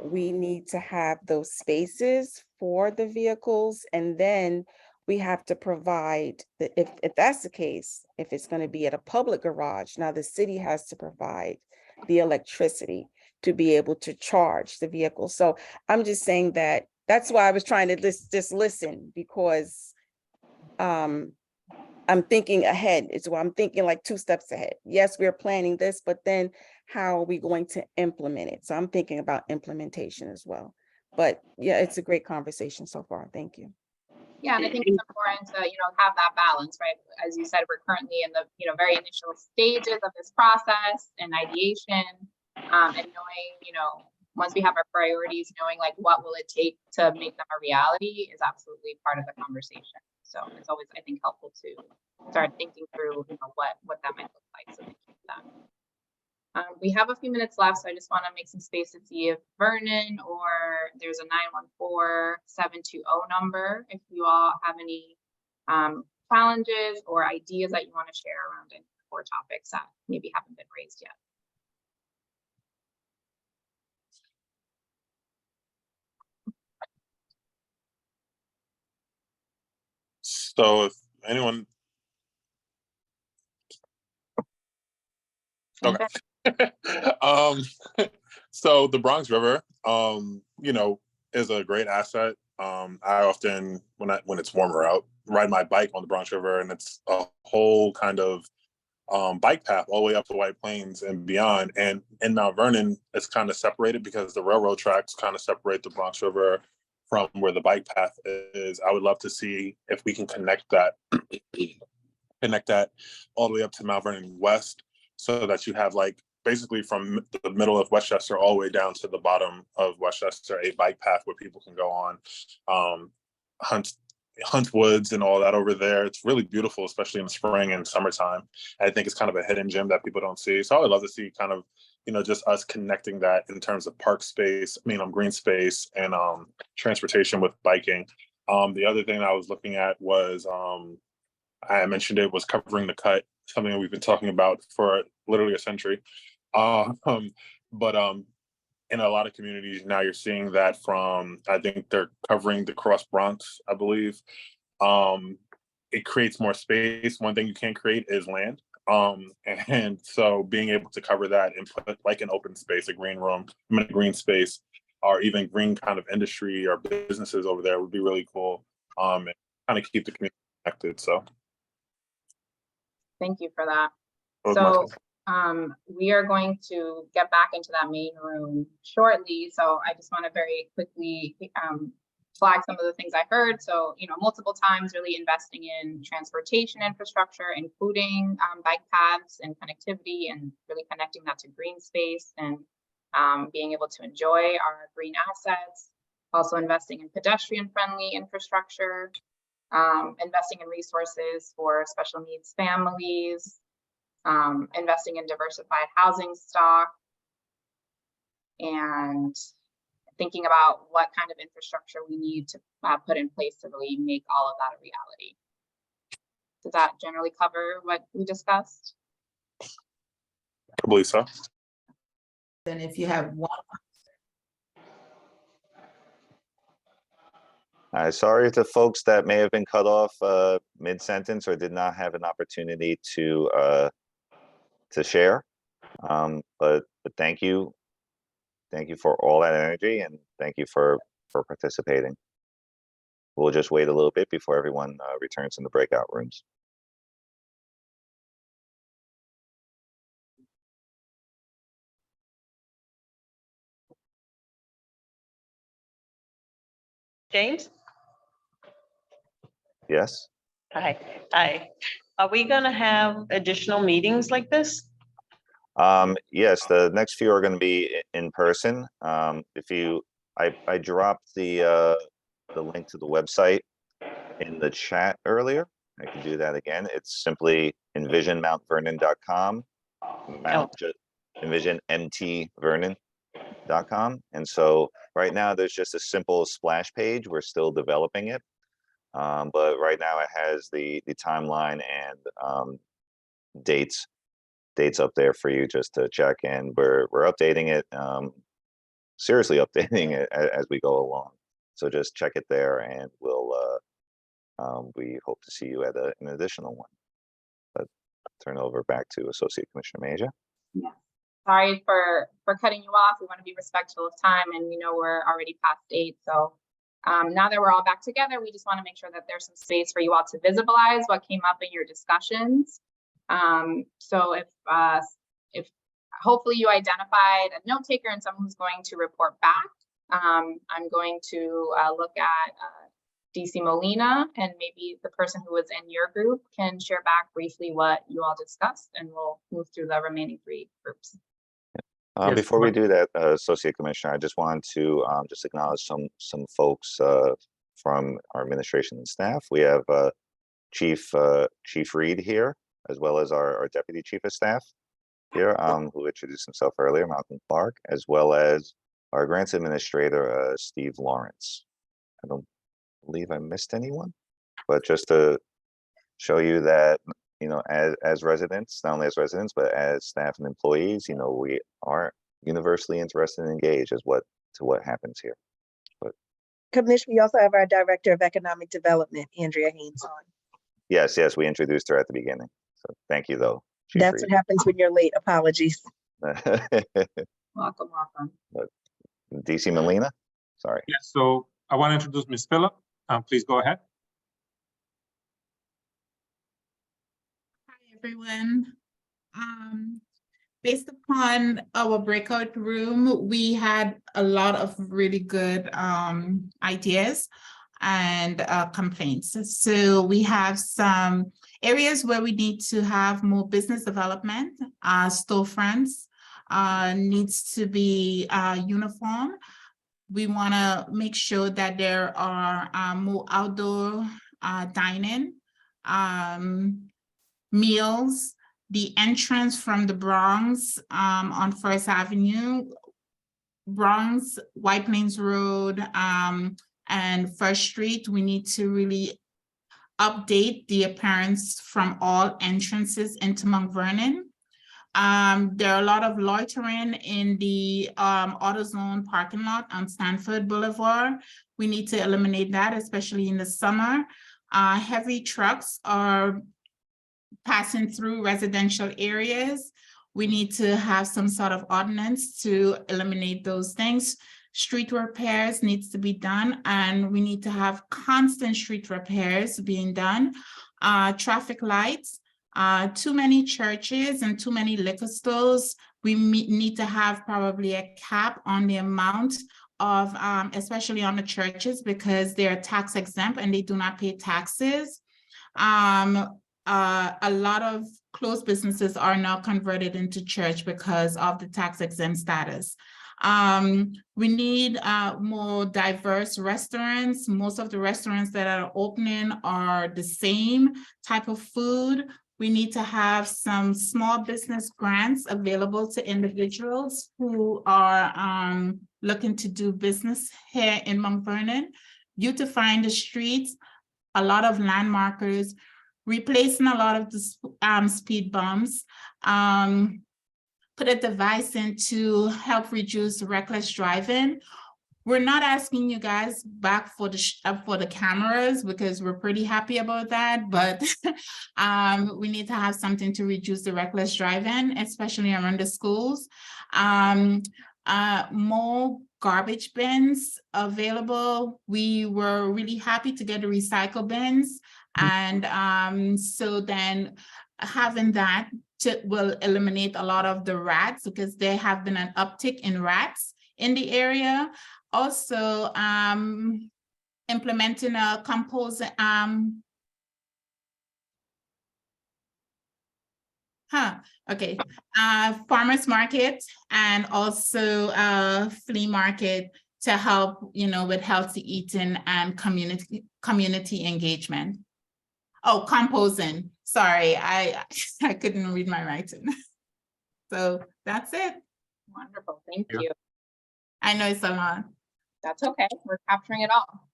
we need to have those spaces for the vehicles, and then we have to provide if that's the case, if it's going to be at a public garage, now the city has to provide the electricity to be able to charge the vehicle. So I'm just saying that's why I was trying to just listen, because I'm thinking ahead. It's why I'm thinking like 2 steps ahead. Yes, we're planning this, but then how are we going to implement it? So I'm thinking about implementation as well. But yeah, it's a great conversation so far. Thank you. Yeah, and I think it's important to, have that balance, right? As you said, we're currently in the, very initial stages of this process and ideation, and knowing, once we have our priorities, knowing like what will it take to make them a reality is absolutely part of the conversation. So it's always, I think, helpful to start thinking through, what that might look like. So thank you for that. We have a few minutes left, so I just want to make some space to see if Vernon or there's a 914-720 number. If you all have any challenges or ideas that you want to share around any core topics that maybe haven't been raised yet. So if anyone, okay. So the Bronx River, is a great asset. I often, when it's warmer out, ride my bike on the Bronx River, and it's a whole kind of bike path all the way up to White Plains and beyond. And in Mount Vernon, it's kind of separated because the railroad tracks kind of separate the Bronx River from where the bike path is. I would love to see if we can connect that all the way up to Mount Vernon West, so that you have like basically from the middle of Westchester all the way down to the bottom of Westchester, a bike path where people can go on, hunt, Hunt Woods and all that over there. It's really beautiful, especially in the spring and summertime. I think it's kind of a hidden gem that people don't see. So I would love to see kind of, just us connecting that in terms of park space, green space and transportation with biking. The other thing I was looking at was, I mentioned it, was covering the cut, something that we've been talking about for literally a century. But in a lot of communities now, you're seeing that from, I think they're covering the Cross Bronx, I believe. It creates more space. One thing you can't create is land. And so being able to cover that and put like an open space, a green room, a green space, or even green kind of industry or businesses over there would be really cool. And kind of keep the community connected. So Thank you for that. that was my So take. we are going to get back into that main room shortly. So I just want to very quickly flag some of the things I heard. So, multiple times really investing in transportation infrastructure, including bike paths and connectivity, and really connecting that to green space and being able to enjoy our green assets. Also investing in pedestrian friendly infrastructure, investing in resources for special needs families, investing in diversified housing stock, and thinking about what kind of infrastructure we need to put in place to really make all of that a reality. Does that generally cover what we discussed? I believe so. Then if you have one. Sorry to folks that may have been cut off mid-sentence or did not have an opportunity to share. But thank you. Thank you for all that energy, and thank you for participating. We'll just wait a little bit before everyone returns in the breakout rooms. James? Yes? Hi. Are we gonna have additional meetings like this? Yes, the next few are going to be in person. I dropped the link to the website in the chat earlier. I can do that again. It's simply envisionmountvernon.com, envisionmtvernon.com. And so right now there's just a simple splash page. We're still developing it. But right now it has the timeline and dates up there for you just to check, and we're updating it, seriously updating it as we go along. So just check it there, and we hope to see you at an additional one. But turn over back to Associate Commissioner Major. Yeah. Sorry for cutting you off. We want to be respectful of time, and we're already past 8. So now that we're all back together, we just want to make sure that there's some space for you all to visualize what came up in your discussions. So if hopefully you identified a note taker and someone who's going to report back, I'm going to look at DC Molina, and maybe the person who was in your group can share back briefly what you all discussed, and we'll move through the remaining 3 groups. Yes, Before we do that, Associate Commissioner, I just wanted to just acknowledge some folks from our administration and staff. We have Chief Reed here, as well as our Deputy Chief of Staff here, who introduced himself earlier, Malcolm Clark, as well as our Grants Administrator, Steve Lawrence. I don't believe I missed anyone, but just to show you that, as residents, not only as residents, but as staff and employees, we are universally interested and engaged as what happens here. But Commissioner, we also have our Director of Economic Development, Andrea Haynes, on. yes, we introduced her at the beginning. So thank you, though. Chief That's Reed. what happens when you're late. Apologies. Welcome. But DC Molina, sorry. Yes, so I want to introduce Ms. Phillip. Please go ahead. Hi, everyone. Based upon our breakout room, we had a lot of really good ideas and complaints. So we have some areas where we need to have more business development. Storefronts needs to be uniform. We want to make sure that there are more outdoor dine-in, meals, the entrance from the Bronx on First Avenue, Bronx, White Plains Road, and First Street. We need to really update the appearance from all entrances into Mount Vernon. There are a lot of loitering in the AutoZone parking lot on Stanford Boulevard. We need to eliminate that, especially in the summer. Heavy trucks are passing through residential areas. We need to have some sort of ordinance to eliminate those things. Street repairs needs to be done, and we need to have constant street repairs being done. Traffic lights, too many churches and too many liquor stores. We need to have probably a cap on the amount of, especially on the churches, because they're tax exempt and they do not pay taxes. A lot of closed businesses are now converted into church because of the tax exempt status. We need more diverse restaurants. Most of the restaurants that are opening are the same type of food. We need to have some small business grants available to individuals who are looking to do business here in Mount Vernon. Beautifying the streets, a lot of landmarkers, replacing a lot of the speed bumps, put a device in to help reduce reckless driving. We're not asking you guys back for the cameras because we're pretty happy about that, but we need to have something to reduce the reckless driving, especially around the schools. More garbage bins available. We were really happy to get the recycle bins, and so then having that will eliminate a lot of the rats, because there have been an uptick in rats in the area. Also, implementing a compost, farmers market, and also flea market to help, with healthy eating and community engagement. Oh, composing. Sorry, I couldn't read my writing. So that's it. Wonderful, thank you. I know it's a lot. That's okay, we're capturing it all.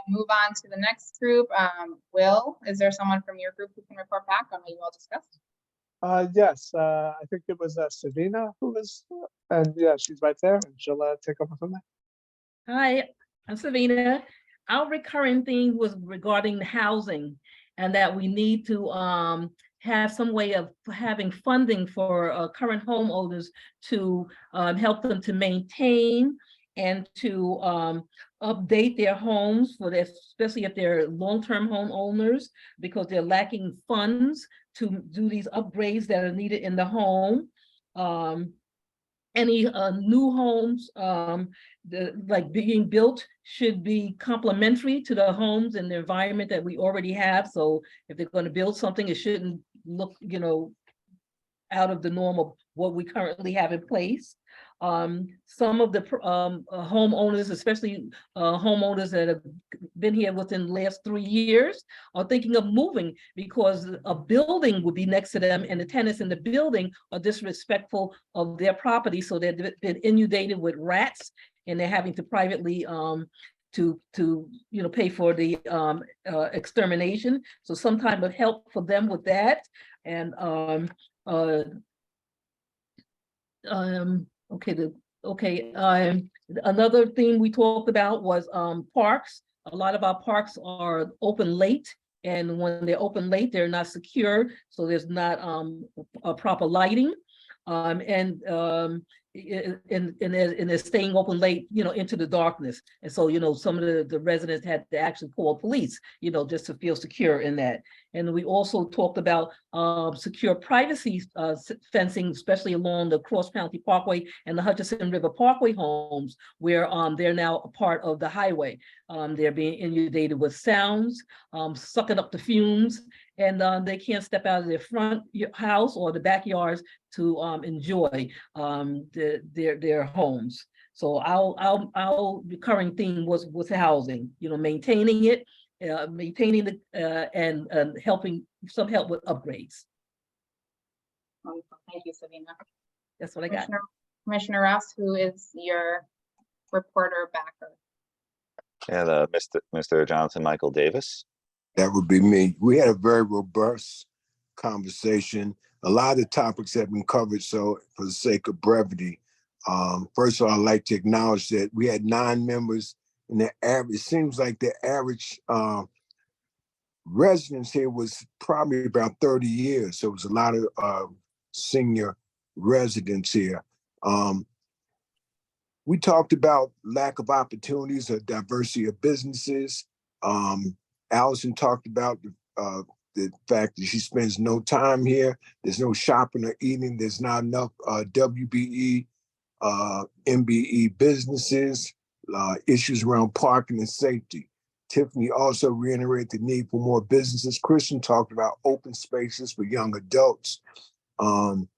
Move on to the next group. Will, is there someone from your group who can report back on what you all discussed? Yes, I think it was Savina who was, and yeah, she's right there, and she'll take over from there. Hi, I'm Savina. Our recurring theme was regarding housing, and that we need to have some way of having funding for current homeowners to help them to maintain and to update their homes, for their, especially if they're long-term homeowners, because they're lacking funds to do these upgrades that are needed in the home. Any new homes like being built should be complementary to the homes and the environment that we already have. So if they're going to build something, it shouldn't look, out of the norm of what we currently have in place. Some of the homeowners, especially homeowners that have been here within the last 3 years, are thinking of moving because a building would be next to them, and the tenants in the building are disrespectful of their property. So they've been inundated with rats, and they're having to privately to pay for the extermination. So some type of help for them with that. And another thing we talked about was parks. A lot of our parks are open late, and when they're open late, they're not secure, so there's not a proper lighting, and they're staying open late, into the darkness. And so, some of the residents had to actually call police, just to feel secure in that. And we also talked about secure privacy fencing, especially along the Cross County Parkway and the Hutchinson River Parkway homes, where they're now a part of the highway. They're being inundated with sounds, sucking up the fumes, and they can't step out of their front house or the backyards to enjoy their homes. So our recurring theme was housing, maintaining it maintaining the, and helping, some help with upgrades. Wonderful. Thank you, Sabina. That's what I got. Commissioner Rouse, who is your reporter backer? And Mr. Jonathan Michael Davis. That would be me. We had a very robust conversation. A lot of the topics have been covered, so for the sake of brevity, first of all, I'd like to acknowledge that we had 9 members, and the average, it seems like the average residence here was probably about 30 years. So it was a lot of senior residents here. We talked about lack of opportunities or diversity of businesses. Allison talked about the fact that she spends no time here. There's no shopping or eating. There's not enough WBE, MBE businesses, issues around parking and safety. Tiffany also reiterated the need for more businesses. Christian talked about open spaces for young adults. Mr.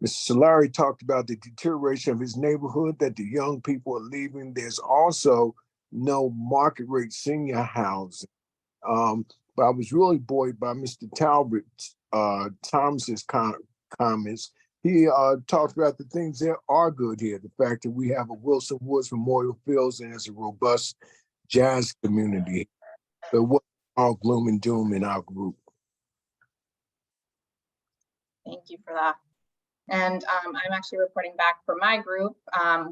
Solari talked about the deterioration of his neighborhood, that the young people are leaving. There's also no market rate senior housing. But I was really buoyed by Mr. Talbot Thomas's comments. He talked about the things that are good here. The fact that we have a Wilson Woods Memorial Fields and there's a robust jazz community. So what all gloom and doom in our group. Thank you for that. And I'm actually reporting back for my group.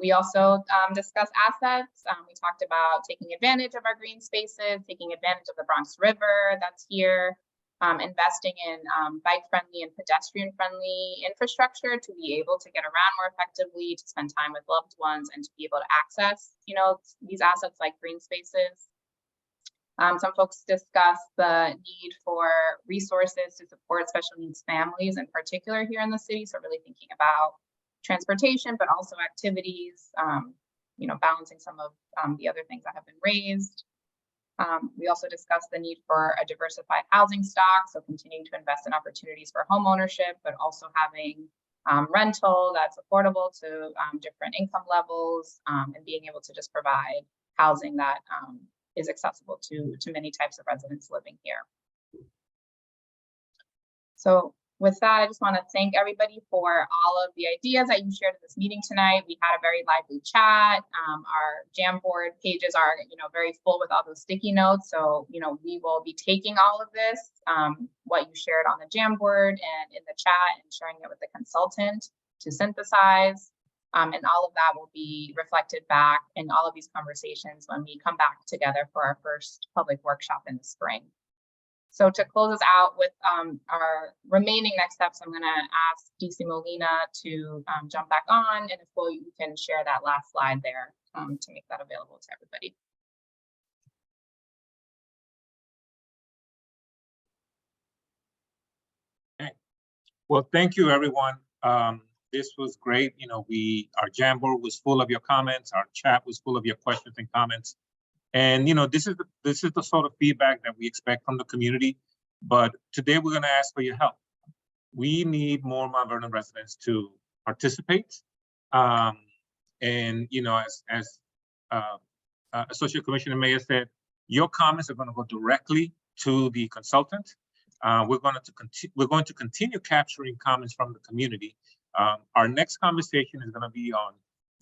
We also discussed assets. We talked about taking advantage of our green spaces, taking advantage of the Bronx River that's here, investing in bike-friendly and pedestrian-friendly infrastructure to be able to get around more effectively, to spend time with loved ones, and to be able to access, these assets like green spaces. Some folks discussed the need for resources to support special needs families in particular here in the city. So really thinking about transportation, but also activities, balancing some of the other things that have been raised. We also discussed the need for a diversified housing stock. So continuing to invest in opportunities for home ownership, but also having rental that's affordable to different income levels, and being able to just provide housing that is accessible to many types of residents living here. So with that, I just want to thank everybody for all of the ideas that you shared at this meeting tonight. We had a very lively chat. Our Jamboard pages are, very full with all those sticky notes. So, we will be taking all of this, what you shared on the Jamboard and in the chat, and sharing it with the consultant to synthesize. And all of that will be reflected back in all of these conversations when we come back together for our first public workshop in the spring. So to close us out with our remaining next steps, I'm going to ask DC Molina to jump back on, and if you can share that last slide there to make that available to everybody. Okay. Well, thank you, everyone. This was great. Our Jamboard was full of your comments. Our chat was full of your questions and comments. And this is the sort of feedback that we expect from the community. But today we're going to ask for your help. We need more Mount Vernon residents to participate. And as Associate Commissioner Mayer said, your comments are going to go directly to the consultant. We're going to continue capturing comments from the community. Our next conversation is going to be on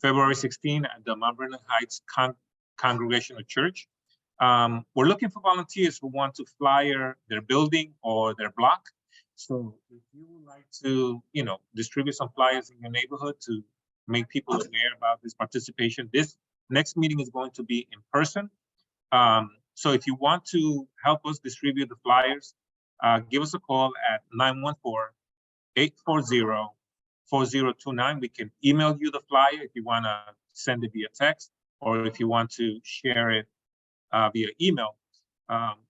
February 16 at the Mount Vernon Heights Congregational Church. We're looking for volunteers who want to flyer their building or their block. So if you would like to, distribute some flyers in your neighborhood to make people aware about this participation, this next meeting is going to be in person. So if you want to help us distribute the flyers, give us a call at 914-840-4029. We can email you the flyer if you want to send it via text, or if you want to share it via email.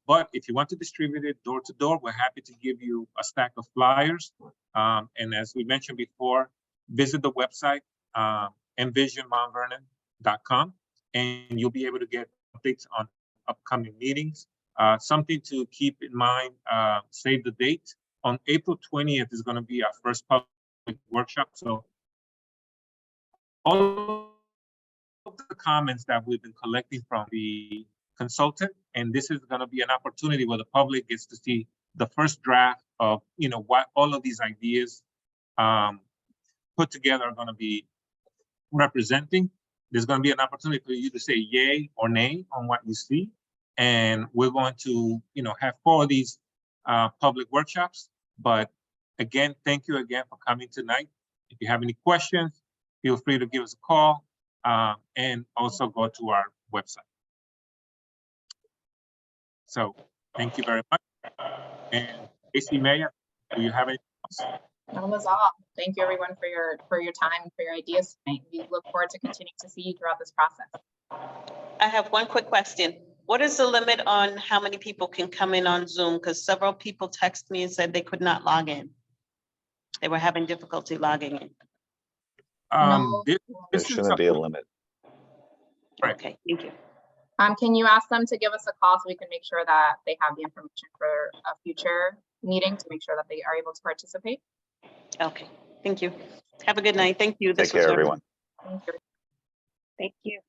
But if you want to distribute it door to door, we're happy to give you a stack of flyers. And as we mentioned before, visit the website, envisionmountvernon.com, and you'll be able to get updates on upcoming meetings. Something to keep in mind, save the date. On April 20th is going to be our first public workshop. So all of the comments that we've been collecting from the consultant, and this is going to be an opportunity where the public gets to see the first draft of, you know, what all of these ideas put together are going to be representing. There's going to be an opportunity for you to say yay or nay on what you see, and we're going to, you know, have 4 of these public workshops. But again, thank you again for coming tonight. If you have any questions, feel free to give us a call, and also go to our website. So thank you very much. And AC Mayor, do you have anything else? That was all. Thank you everyone for your time, for your ideas tonight. We look forward to continuing to see you throughout this process. I have one quick question. What is the limit on how many people can come in on Zoom? Because several people texted me and said they could not log in. They were having difficulty logging in. This There is shouldn't be a limit. Okay, thank you. Can you ask them to give us a call so we can make sure that they have the information for a future meeting to make sure that they are able to participate? Okay, thank you. Have a good night. Thank you. Take care, everyone. Thank you. Thank you.